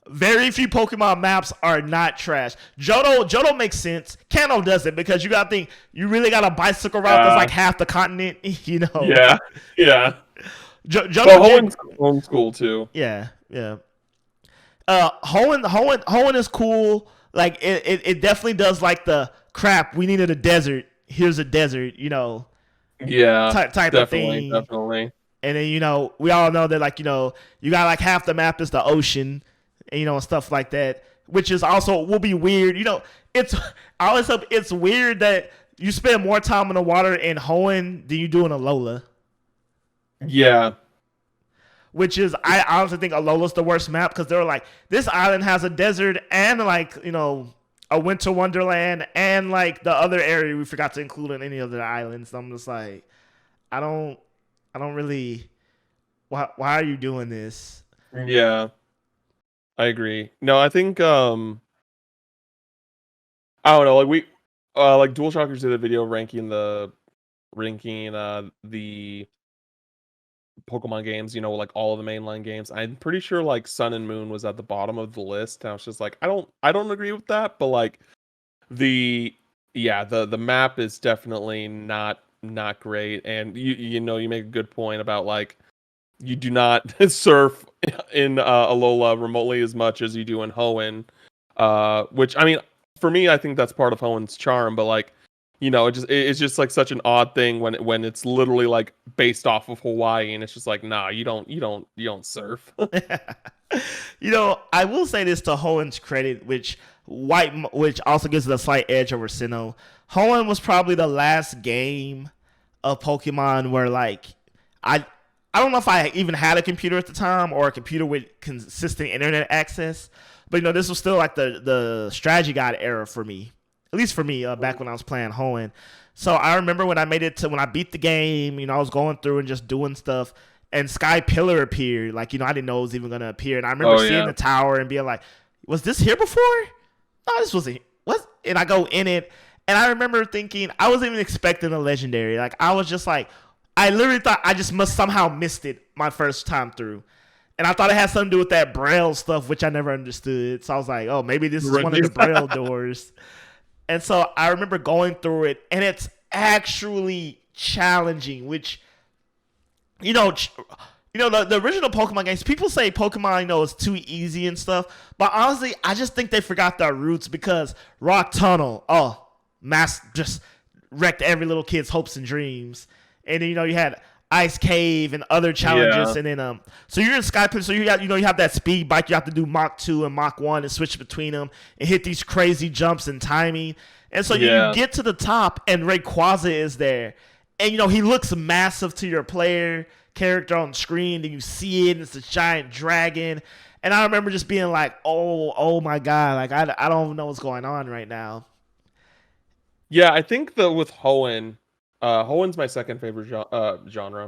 Speaker 1: very few Pokemon maps are not trash. Johto makes sense. Kanto doesn't, because you gotta think you really got a bicycle route that's like half the continent.
Speaker 2: Yeah. Yeah.
Speaker 1: Johto
Speaker 2: homeschool too.
Speaker 1: Yeah. Hoenn is cool. Like, it definitely does like the crap. We needed a desert. Here's a desert.
Speaker 2: Yeah.
Speaker 1: Type of thing.
Speaker 2: Definitely.
Speaker 1: And then we all know that like you got like half the map is the ocean. And stuff like that, which is also will be weird. It's I always hope it's weird that you spend more time in the water in Hoenn than you do in Alola.
Speaker 2: Yeah.
Speaker 1: which is I honestly think Alola's the worst map because they were like, this island has a desert and like a winter wonderland and like the other area we forgot to include in any of the islands. So I'm just like, I don't really. Why are you doing this?
Speaker 2: Yeah, I agree. No, I think I don't know. Like like DualShockers did a video ranking the Pokemon games, like all of the mainline games. I'm pretty sure like Sun and Moon was at the bottom of the list. And I was just like, I don't agree with that, but like the the map is definitely not great. And you make a good point about like you do not surf in Alola remotely as much as you do in Hoenn. Which I mean, for me, I think that's part of Hoenn's charm, but like it's just like such an odd thing when it's literally like based off of Hawaii, and it's just like, nah, you don't surf.
Speaker 1: I will say this to Hoenn's credit, which also gives it a slight edge over Sinnoh. Hoenn was probably the last game of Pokemon where like I don't know if I even had a computer at the time or a computer with consistent internet access, but this was still like the strategy guide era for me. At least for me, back when I was playing Hoenn. So I remember when I beat the game, I was going through and just doing stuff, and Sky Pillar appeared. Like, I didn't know it was even going to appear. And I remember seeing the tower and being like, was this here before? No, this wasn't. What? And I go in it, and I remember thinking, I wasn't even expecting a legendary. Like, I was just like, I literally thought I just must somehow missed it my first time through. And I thought it had something to do with that Braille stuff, which I never understood. So I was like, oh, maybe this is one of the Braille doors. And so I remember going through it, and it's actually challenging, which, the original Pokemon games, people say Pokemon, is too easy and stuff. But honestly, I just think they forgot their roots because Rock Tunnel, just wrecked every little kid's hopes and dreams. And then, you had Ice Cave and other challenges, and then so you're in Skype, so you have that speed bike. You have to do Mach 2 and Mach 1 and switch between them and hit these crazy jumps and timing. And so you get to the top, and Rayquaza is there, and he looks massive to your player character on screen. And you see it, and it's a giant dragon. And I remember just being like, oh my god, like I don't know what's going on right now.
Speaker 2: Yeah, I think that with Hoenn. Hoenn's my second favorite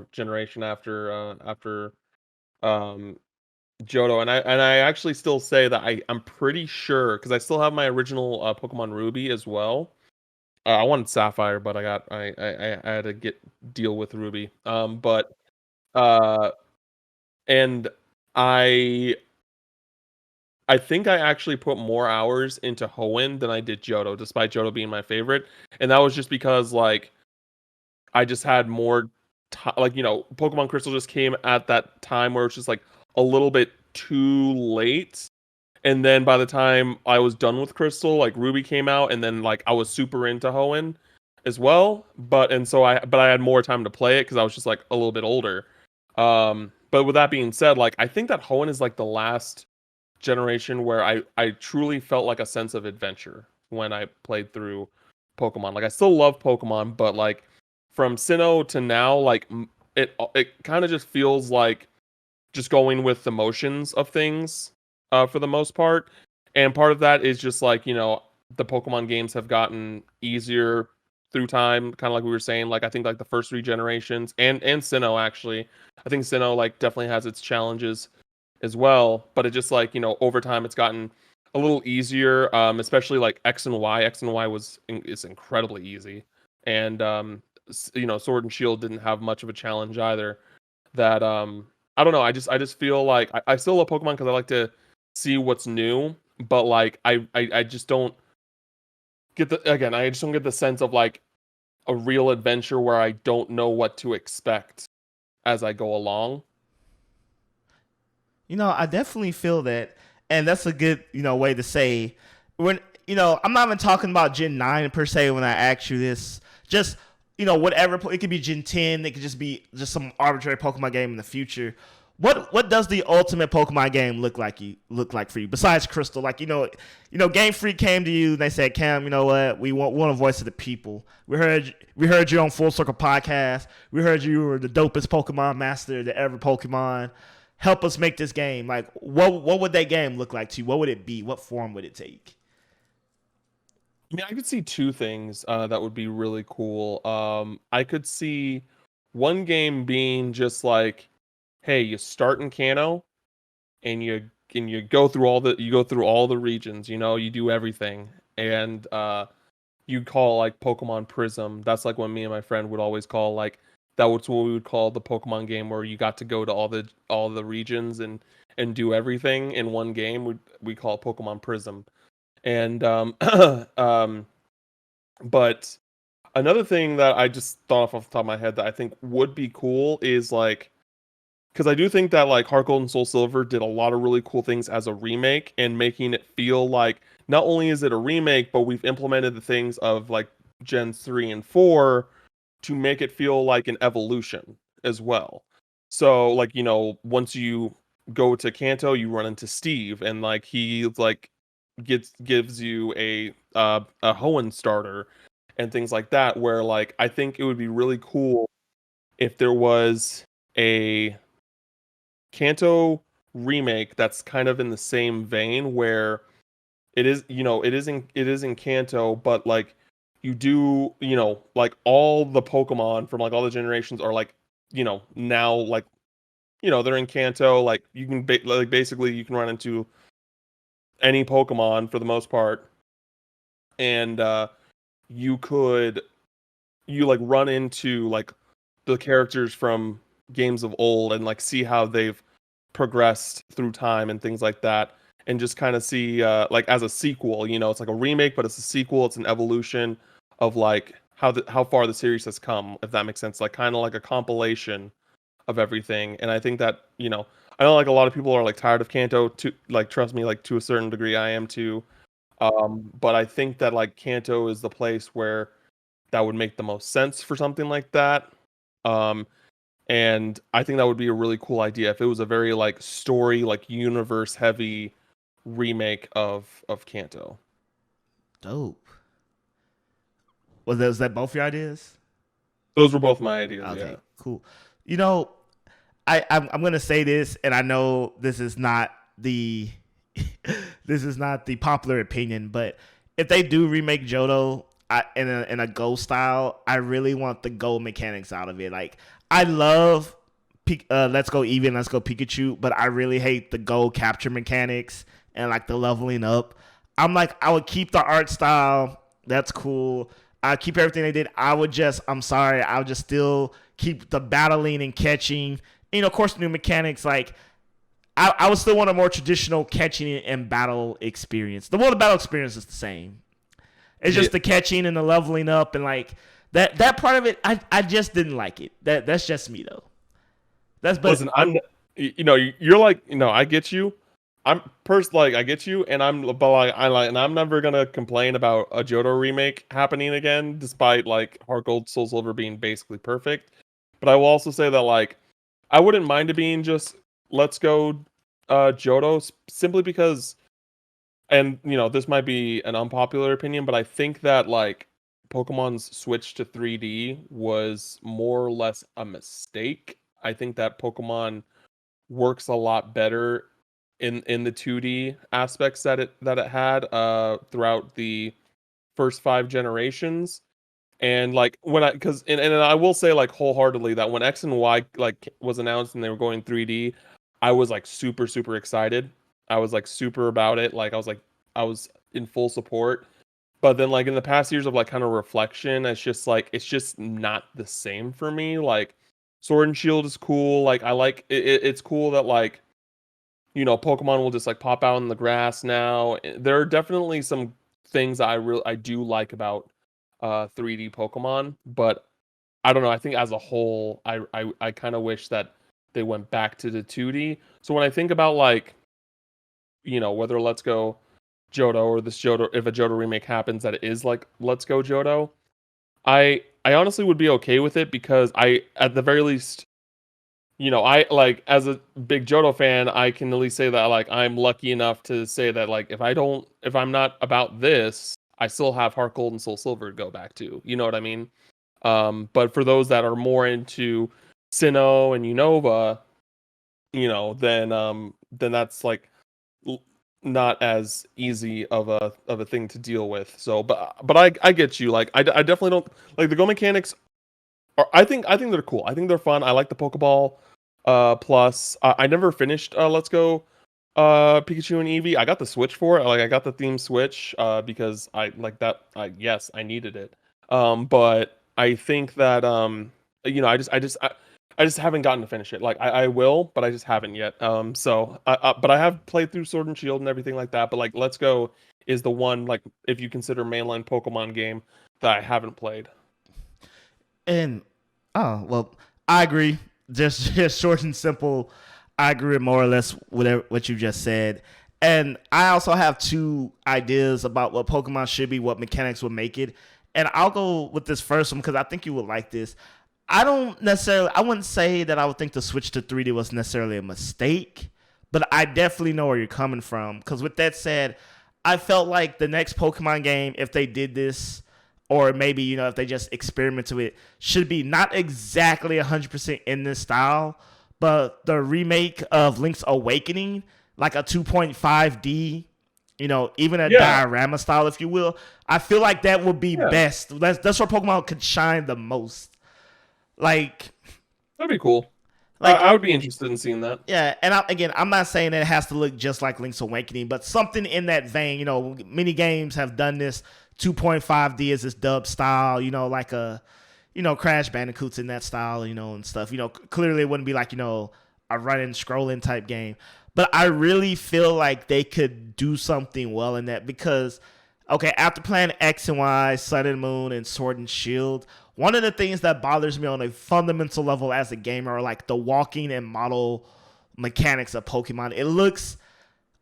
Speaker 2: generation after Johto, and I actually still say that I'm pretty sure because I still have my original Pokemon Ruby as well. I wanted Sapphire, but I had to deal with Ruby. And I think I actually put more hours into Hoenn than I did Johto, despite Johto being my favorite, and that was just because like I just had more time. Like, Pokemon Crystal just came at that time where it's just like a little bit too late. And then by the time I was done with Crystal, like Ruby came out, and then like I was super into Hoenn as well. But I had more time to play it because I was just like a little bit older. But with that being said, like I think that Hoenn is like the last generation where I truly felt like a sense of adventure when I played through Pokemon. Like I still love Pokemon, but like from Sinnoh to now, like it kind of just feels like just going with the motions of things for the most part. And part of that is just like, the Pokemon games have gotten easier through time, kind of like we were saying. Like I think like the first 3 generations and Sinnoh actually. I think Sinnoh like definitely has its challenges as well, but it just like, over time it's gotten a little easier, especially like X and Y. X and Y is incredibly easy. And Sword and Shield didn't have much of a challenge either. That I don't know. I just feel like I still love Pokemon because I like to see what's new, but like I just don't get I just don't get the sense of like a real adventure where I don't know what to expect as I go along.
Speaker 1: I definitely feel that, and that's a good way to say when I'm not even talking about Gen 9 per se when I ask you this. Just whatever, it could be Gen 10, it could just be just some arbitrary Pokemon game in the future. What does the ultimate Pokemon game look like for you besides Crystal? Like Game Freak came to you and they said, Cam, you know what? We want a voice of the people. We heard you on Full Circle Podcast. We heard you were the dopest Pokemon master to ever Pokemon. help us make this game. Like, what would that game look like to you? What would it be? What form would it take?
Speaker 2: I mean, I could see two things that would be really cool. I could see one game being just like, hey, you start in Kanto and you go through all the regions. You know, you do everything, and you call like Pokemon Prism. That's like what me and my friend would always call like that was what we would call the Pokemon game where you got to go to all the regions and do everything in one game. We call it Pokemon Prism. And but another thing that I just thought off the top of my head that I think would be cool is like because I do think that like Heart Gold and Soul Silver did a lot of really cool things as a remake and making it feel like not only is it a remake, but we've implemented the things of like Gens 3 and 4 to make it feel like an evolution as well. So like, you know, once you go to Kanto, you run into Steve and like he like gives you a Hoenn starter and things like that where like I think it would be really cool if there was a Kanto remake that's kind of in the same vein where it is, you know, it is in Kanto, but like you do, you know, like all the Pokemon from like all the generations are like, you know, now like, you know, they're in Kanto. Like you can like basically you can run into any Pokemon for the most part, and you could you like run into like the characters from games of old and like see how they've progressed through time and things like that and just kind of see like as a sequel, you know, it's like a remake but it's a sequel, it's an evolution of like how far the series has come, if that makes sense, like kind of like a compilation of everything. And I think that, you know, I know like a lot of people are like tired of Kanto, to like trust me, like to a certain degree I am too. But I think that like Kanto is the place where that would make the most sense for something like that. Um, and I think that would be a really cool idea if it was a very like story, like universe heavy remake of Kanto.
Speaker 1: Dope. Was that both your ideas?
Speaker 2: Those were both my ideas. Yeah.
Speaker 1: Okay, cool. You know, I'm gonna say this, and I know this is not the this is not the popular opinion, but if they do remake Johto in a Go style, I really want the Go mechanics out of it. Like I love Let's Go Eevee, Let's Go Pikachu, but I really hate the Go capture mechanics and like the leveling up. I'm like I would keep the art style. That's cool. I keep everything they did. I'm sorry, I would just still keep the battling and catching. You know, of course, new mechanics like I would still want a more traditional catching and battle experience. The battle experience is the same. It's just the catching and the leveling up and like that part of it. I just didn't like it. That's just me though.
Speaker 2: Listen, I'm, you know, you're like, you know, I get you. I'm like, I get you, and and I'm never gonna complain about a Johto remake happening again, despite like Heart Gold, Soul Silver being basically perfect. But I will also say that like, I wouldn't mind it being just Let's Go, Johto, simply because, and you know, this might be an unpopular opinion, but I think that like Pokemon's switch to 3D was more or less a mistake. I think that Pokemon works a lot better in the 2D aspects that it had throughout the first 5 generations. And like when I because and I will say like wholeheartedly that when X and Y like was announced and they were going 3D, I was like super excited. I was like super about it. Like I was in full support. But then like in the past years of like kind of reflection, it's just not the same for me. Like Sword and Shield is cool. Like I like it's cool that like, you know, Pokemon will just like pop out in the grass now. There are definitely some things I do like about 3D Pokemon, but I don't know. I think as a whole, I kind of wish that they went back to the 2D. So when I think about like, you know, whether Let's Go Johto or this Johto, if a Johto remake happens that it is like Let's Go Johto, I honestly would be okay with it because I at the very least, you know, I like as a big Johto fan, I can at least say that like I'm lucky enough to say that like if I'm not about this, I still have Heart Gold and Soul Silver to go back to. You know what I mean? But for those that are more into Sinnoh and Unova, then that's like not as easy of a thing to deal with. So, but I get you. Like, I definitely don't like the Go mechanics. I think they're cool. I think they're fun. I like the Pokeball. Plus, I never finished Let's Go Pikachu and Eevee. I got the Switch for it. Like, I got the theme Switch because I like that. Yes, I needed it. But I think that I just haven't gotten to finish it. Like, I will, but I just haven't yet. But I have played through Sword and Shield and everything like that. But like, Let's Go is the one, like, if you consider mainline Pokemon game, that I haven't played.
Speaker 1: And oh well, I agree. Just short and simple. I agree with more or less whatever what you just said. And I also have two ideas about what Pokemon should be, what mechanics would make it. And I'll go with this first one because I think you would like this. I wouldn't say that I would think the switch to 3D was necessarily a mistake, but I definitely know where you're coming from. Because with that said, I felt like the next Pokemon game, if they did this, or maybe, if they just experimented with it, should be not exactly 100% in this style, but the remake of Link's Awakening, like a 2.5D, even a
Speaker 2: Yeah,
Speaker 1: diorama style, if you will. I feel like that would be
Speaker 2: yeah,
Speaker 1: best. That's where Pokemon could shine the most. Like,
Speaker 2: that'd be cool.
Speaker 1: like
Speaker 2: I would be interested in seeing that.
Speaker 1: yeah. And again, I'm not saying that it has to look just like Link's Awakening, but something in that vein. Many games have done this. 2.5D is this dub style. Like a Crash Bandicoot's in that style. And stuff. Clearly it wouldn't be like a running scrolling type game, but I really feel like they could do something well in that because okay, after playing X and Y, Sun and Moon, and Sword and Shield, one of the things that bothers me on a fundamental level as a gamer are like the walking and model mechanics of Pokemon. It looks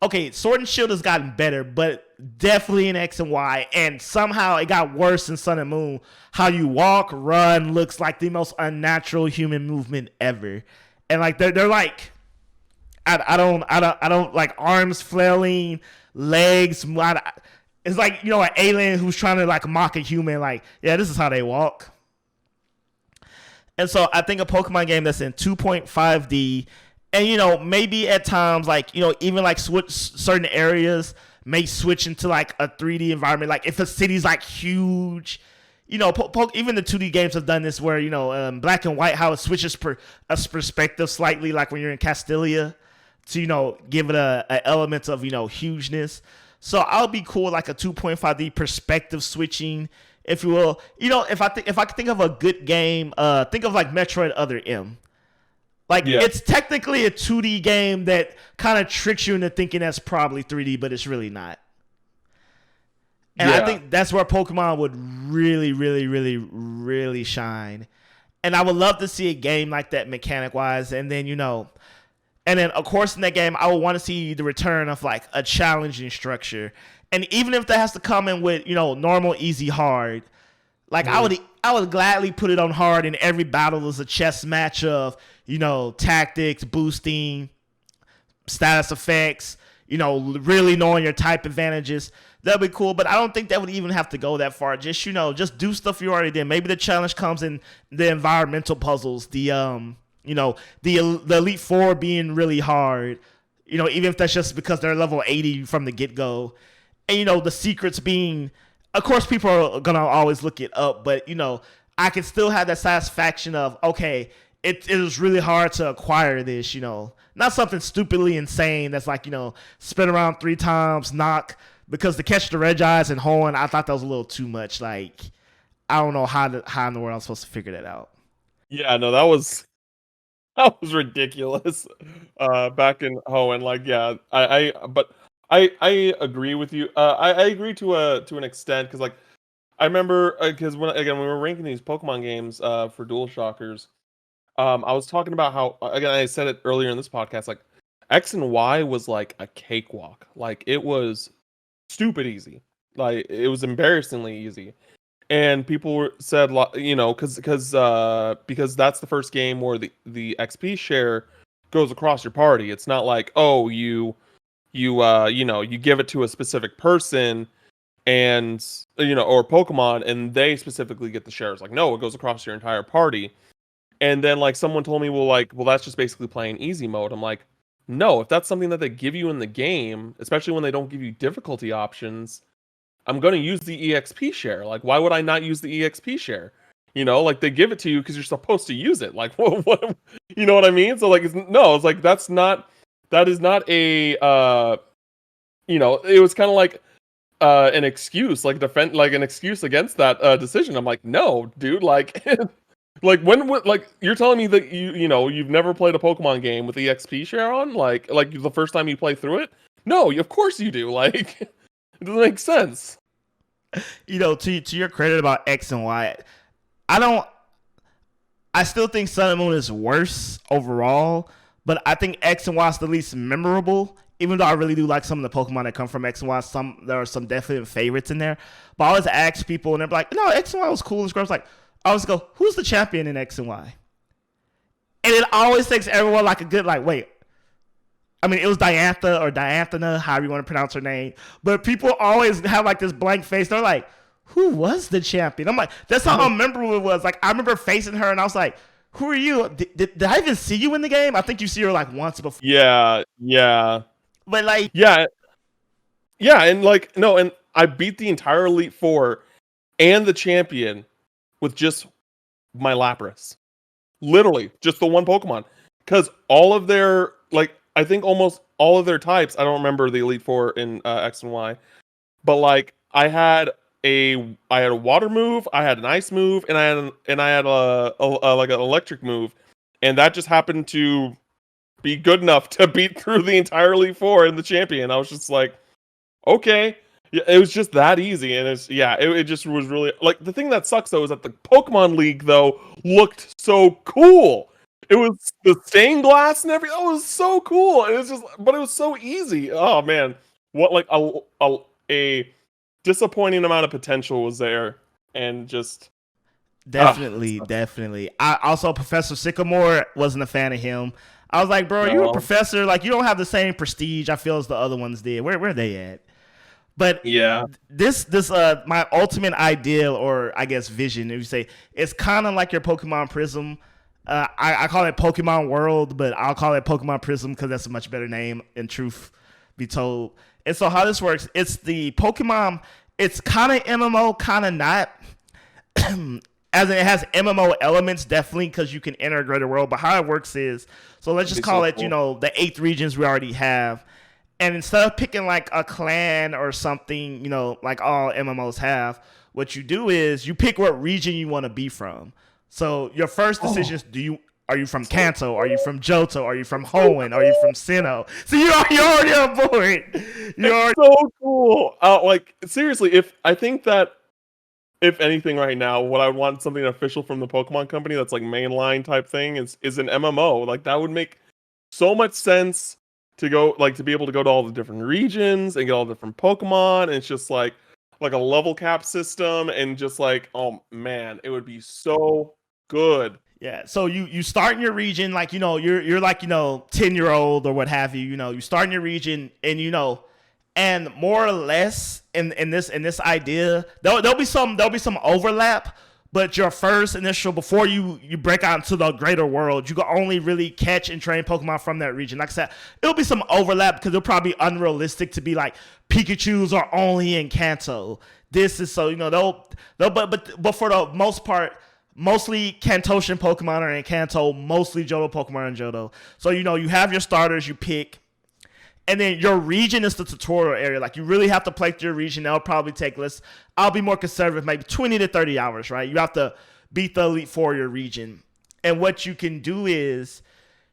Speaker 1: okay. Sword and Shield has gotten better, but definitely in X and Y, and somehow it got worse in Sun and Moon. How you walk, run looks like the most unnatural human movement ever, and like they're like I don't like arms flailing, legs. It's like an alien who's trying to like mock a human. Like, yeah, this is how they walk. And so I think a Pokemon game that's in 2.5D, and maybe at times like even like switch certain areas may switch into like a 3D environment. Like if a city's like huge, even the 2D games have done this where Black and White, how it switches a perspective slightly, like when you're in Castilia, to give it a element of hugeness. So I'll be cool with like a 2.5D perspective switching, if you will. If I could think of a good game, think of like Metroid Other M. Like
Speaker 2: Yeah,
Speaker 1: it's technically a 2D game that kind of tricks you into thinking that's probably 3D, but it's really not. And I
Speaker 2: yeah,
Speaker 1: think that's where Pokemon would really, really, really, really shine. And I would love to see a game like that mechanic wise. And then, of course, in that game, I would want to see the return of like a challenging structure. And even if that has to come in with normal, easy, hard, like I
Speaker 2: mhm,
Speaker 1: would I would gladly put it on hard. And every battle is a chess match of tactics, boosting, status effects. Really knowing your type advantages. That'd be cool. But I don't think that would even have to go that far. Just do stuff you already did. Maybe the challenge comes in the environmental puzzles. The Elite Four being really hard, even if that's just because they're level 80 from the get go, and the secrets being, of course, people are gonna always look it up, but I can still have that satisfaction of okay, it is really hard to acquire this, not something stupidly insane that's like spin around 3 times, knock because to catch the Regis and Hoenn, I thought that was a little too much. Like I don't know how in the world I'm supposed to figure that out.
Speaker 2: yeah. No, that was that was ridiculous. Back in Hoenn, like, yeah, but I agree with you. I agree to an extent because like I remember because when we were ranking these Pokemon games for Dual Shockers, I was talking about how again I said it earlier in this podcast, like X and Y was like a cakewalk, like it was stupid easy, like it was embarrassingly easy, and people said because that's the first game where the XP share goes across your party. It's not like oh you give it to a specific person and or Pokemon and they specifically get the shares. Like no, it goes across your entire party And then like someone told me, well, that's just basically playing easy mode. I'm like, no, if that's something that they give you in the game, especially when they don't give you difficulty options, I'm going to use the EXP share. Like, why would I not use the EXP share? You know, like they give it to you because you're supposed to use it. Like, what, you know what I mean? So like, it's like that is not a, you know, it was kind of like an excuse, like an excuse against that decision. I'm like, no, dude, like, like like you're telling me that you've never played a Pokemon game with EXP share on, like the first time you play through it? No, of course you do. Like, it doesn't make sense.
Speaker 1: You know, to your credit about X and Y, I still think Sun and Moon is worse overall, but I think X and Y is the least memorable. Even though I really do like some of the Pokemon that come from X and Y, there are some definite favorites in there. But I always ask people, and they're like, "No, X and Y was cool." And Scrub's like, I always go, "Who's the champion in X and Y?" And it always takes everyone like a good wait. I mean, it was Diantha or Dianthana, however you want to pronounce her name. But people always have like this blank face. They're like, who was the champion? I'm like, that's how unmemorable it was. Like, I remember facing her and I was like, who are you? Did I even see you in the game? I think you see her like once before.
Speaker 2: Yeah.
Speaker 1: But like,
Speaker 2: yeah, and like, no, and I beat the entire Elite Four and the champion with just my Lapras. Literally, just the one Pokemon. Because all of their, like, I think almost all of their types, I don't remember the Elite Four in X and Y, but like, I had a water move, I had an ice move, and I had a like an electric move, and that just happened to be good enough to beat through the entire Elite Four and the champion. I was just like, okay. Yeah, it was just that easy, and it just was really like, the thing that sucks though is that the Pokemon League though looked so cool. It was the stained glass and everything. Oh, it was so cool. It was just, but it was so easy. Oh man, what like a disappointing amount of potential was there, and just
Speaker 1: definitely. I also, Professor Sycamore, wasn't a fan of him. I was like, bro, you're a professor. Like, you don't have the same prestige I feel as the other ones did. Where are they at? But
Speaker 2: yeah,
Speaker 1: this my ultimate ideal, or I guess vision, if you say, it's kind of like your Pokemon Prism. I call it Pokemon World, but I'll call it Pokemon Prism because that's a much better name, in truth be told. And so how this works, it's the Pokemon, it's kind of MMO, kind of not. As in, it has MMO elements, definitely, because you can integrate a world. But how it works is, so let's just call it, cool, the 8 regions we already have. And instead of picking like a clan or something, like all MMOs have, what you do is you pick what region you want to be from. So your first decision is, are you from Kanto? Are you from Johto? Are you from Hoenn? Are you from Sinnoh? So you're already on board.
Speaker 2: It's so cool. Like, seriously, I think that if anything right now, what I want, something official from the Pokemon Company that's like mainline type thing, is an MMO. Like, that would make so much sense to go, like, to be able to go to all the different regions and get all the different Pokemon. And it's just like a level cap system, and just like, oh man, it would be so good.
Speaker 1: Yeah, so you start in your region, like, you're like, 10-year-old or what have you, you start in your region, and and more or less in this idea, there'll be some overlap, but your first initial, before you break out into the greater world, you can only really catch and train Pokemon from that region. Like I said, it'll be some overlap because it'll probably be unrealistic to be like Pikachus are only in Kanto. This is so, but for the most part, mostly Kantoshan Pokemon are in Kanto, mostly Johto Pokemon are in Johto. So, you have your starters, you pick, and then your region is the tutorial area. Like, you really have to play through your region. That'll probably take I'll be more conservative, maybe 20 to 30 hours, right? You have to beat the Elite Four of your region. And what you can do is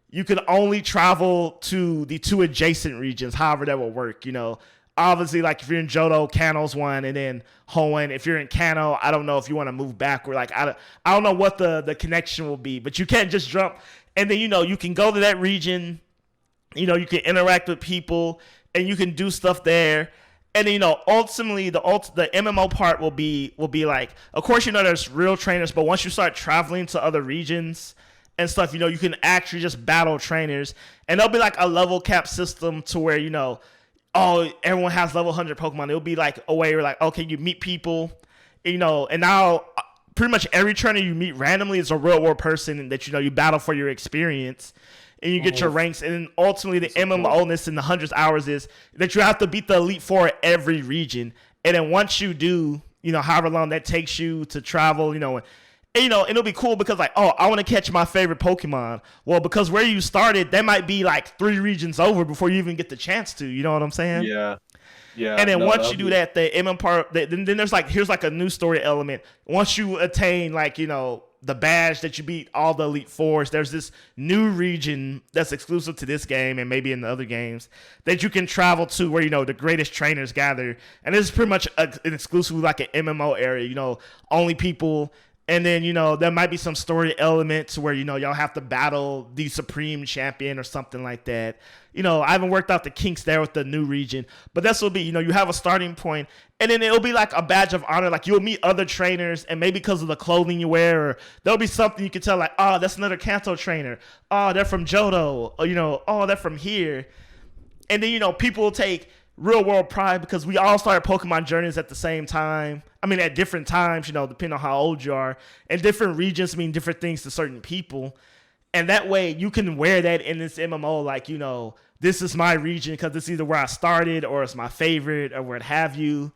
Speaker 1: you can only travel to the 2 adjacent regions, however that will work, Obviously, like, if you're in Johto, Kanto's one, and then Hoenn. If you're in Kanto, I don't know if you want to move backward. Like, I don't know what the connection will be, but you can't just jump. And then, you can go to that region, you can interact with people, and you can do stuff there. And then, ultimately, the MMO part will be like, of course, there's real trainers, but once you start traveling to other regions and stuff, you can actually just battle trainers. And there'll be like a level cap system to where, everyone has level 100 Pokemon. It'll be like a way where, like, okay, you meet people, and now pretty much every trainer you meet randomly is a real world person that you battle for your experience. And you get your ranks, and then ultimately the MMO-ness in the hundreds of hours is that you have to beat the Elite Four at every region. And then once you do, however long that takes you to travel, and it'll be cool because I want to catch my favorite Pokemon. Well, because where you started, that might be like 3 regions over before you even get the chance to. You know what I'm saying?
Speaker 2: Yeah. Yeah.
Speaker 1: And then once you do that, the MM part, then there's here's a new story element. Once you attain the badge that you beat all the Elite Fours, there's this new region that's exclusive to this game and maybe in the other games that you can travel to where, the greatest trainers gather. And this is pretty much an exclusive, like an MMO area, only people. And then, there might be some story elements where, y'all have to battle the supreme champion or something like that. I haven't worked out the kinks there with the new region, but this will be, you have a starting point, and then it'll be like a badge of honor. Like, you'll meet other trainers, and maybe because of the clothing you wear, or there'll be something you can tell, like, oh, that's another Kanto trainer. Oh, they're from Johto. Or, oh, they're from here. And then, people will take real world pride because we all started Pokemon journeys at the same time. I mean, at different times, depending on how old you are. And different regions mean different things to certain people. And that way you can wear that in this MMO, like, this is my region because it's either where I started or it's my favorite or what have you.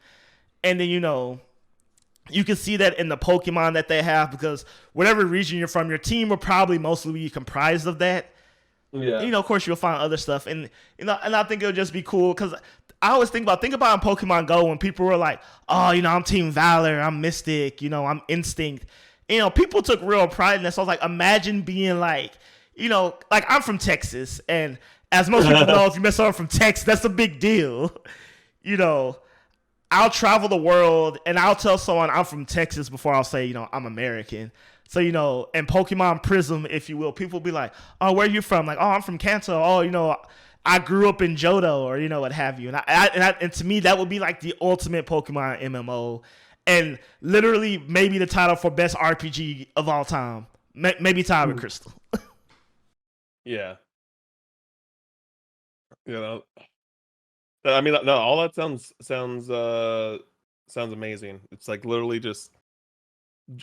Speaker 1: And then, you can see that in the Pokemon that they have because whatever region you're from, your team will probably mostly be comprised of that.
Speaker 2: Yeah.
Speaker 1: Of course, you'll find other stuff. And, and I think it'll just be cool because I always think about in Pokemon Go when people were like, oh, I'm Team Valor, I'm Mystic, I'm Instinct. People took real pride in that. So I was like, imagine being like I'm from Texas. And as most people know, if you met someone from Texas, that's a big deal. I'll travel the world and I'll tell someone I'm from Texas before I'll say, I'm American. So, and Pokemon Prism, if you will, people will be like, oh, where are you from? Like, oh, I'm from Kanto. Oh, I grew up in Johto or, what have you. And to me, that would be like the ultimate Pokemon MMO. And literally maybe the title for best RPG of all time. Maybe tied with Crystal.
Speaker 2: Yeah. I mean, no, all that sounds amazing. It's like literally just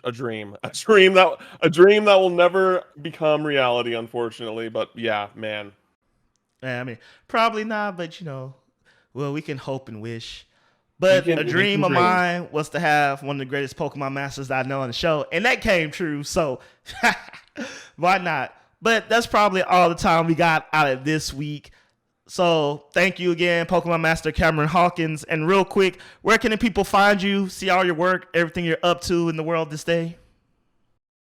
Speaker 2: a dream that will never become reality, unfortunately. But yeah, man.
Speaker 1: I mean, probably not, but well, we can hope and wish. But a dream of mine was to have one of the greatest Pokemon masters I know on the show, and that came true. So why not? But that's probably all the time we got out of this week. So thank you again, Pokemon Master Cameron Hawkins. And real quick, where can the people find you, see all your work, everything you're up to in the world this day?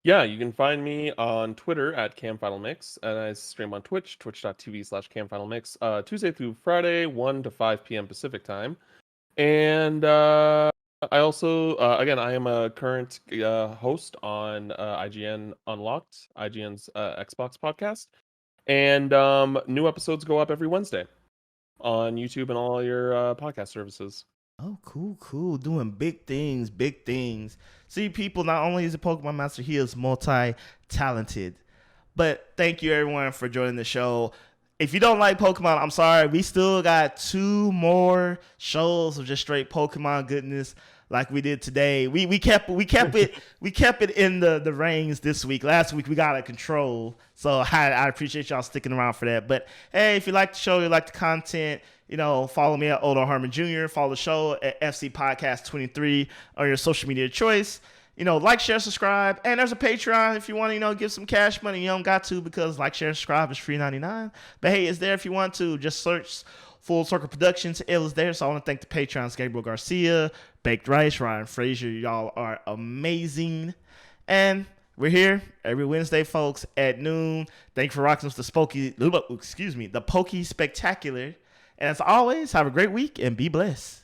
Speaker 2: Yeah, you can find me on Twitter at CamFinalMix, and I stream on Twitch, twitch.tv/CamFinalMix, Tuesday through Friday, 1 to 5 p.m. Pacific time. And I also, again, I am a current host on IGN Unlocked, IGN's Xbox podcast. And new episodes go up every Wednesday on YouTube and all your podcast services.
Speaker 1: Oh, cool. Doing big things. See, people, not only is a Pokemon Master, he is multi-talented. But thank you, everyone, for joining the show. If you don't like Pokemon, I'm sorry. We still got 2 more shows of just straight Pokemon goodness like we did today. We kept it in the reins this week. Last week we got out of control. So I appreciate y'all sticking around for that. But hey, if you like the show, you like the content, follow me at Harmon Jr. Follow the show at FC Podcast 23 on your social media choice. Like, share, subscribe, and there's a Patreon if you want to, give some cash money. You don't got to because like, share, subscribe is free $99. But hey, it's there if you want to. Just search Full Circle Productions. It was there. So I want to thank the Patrons, Gabriel Garcia, Baked Rice, Ryan Frazier. Y'all are amazing. And we're here every Wednesday, folks, at noon. Thank you for rocking with the Pokey Spectacular. And as always, have a great week and be blessed.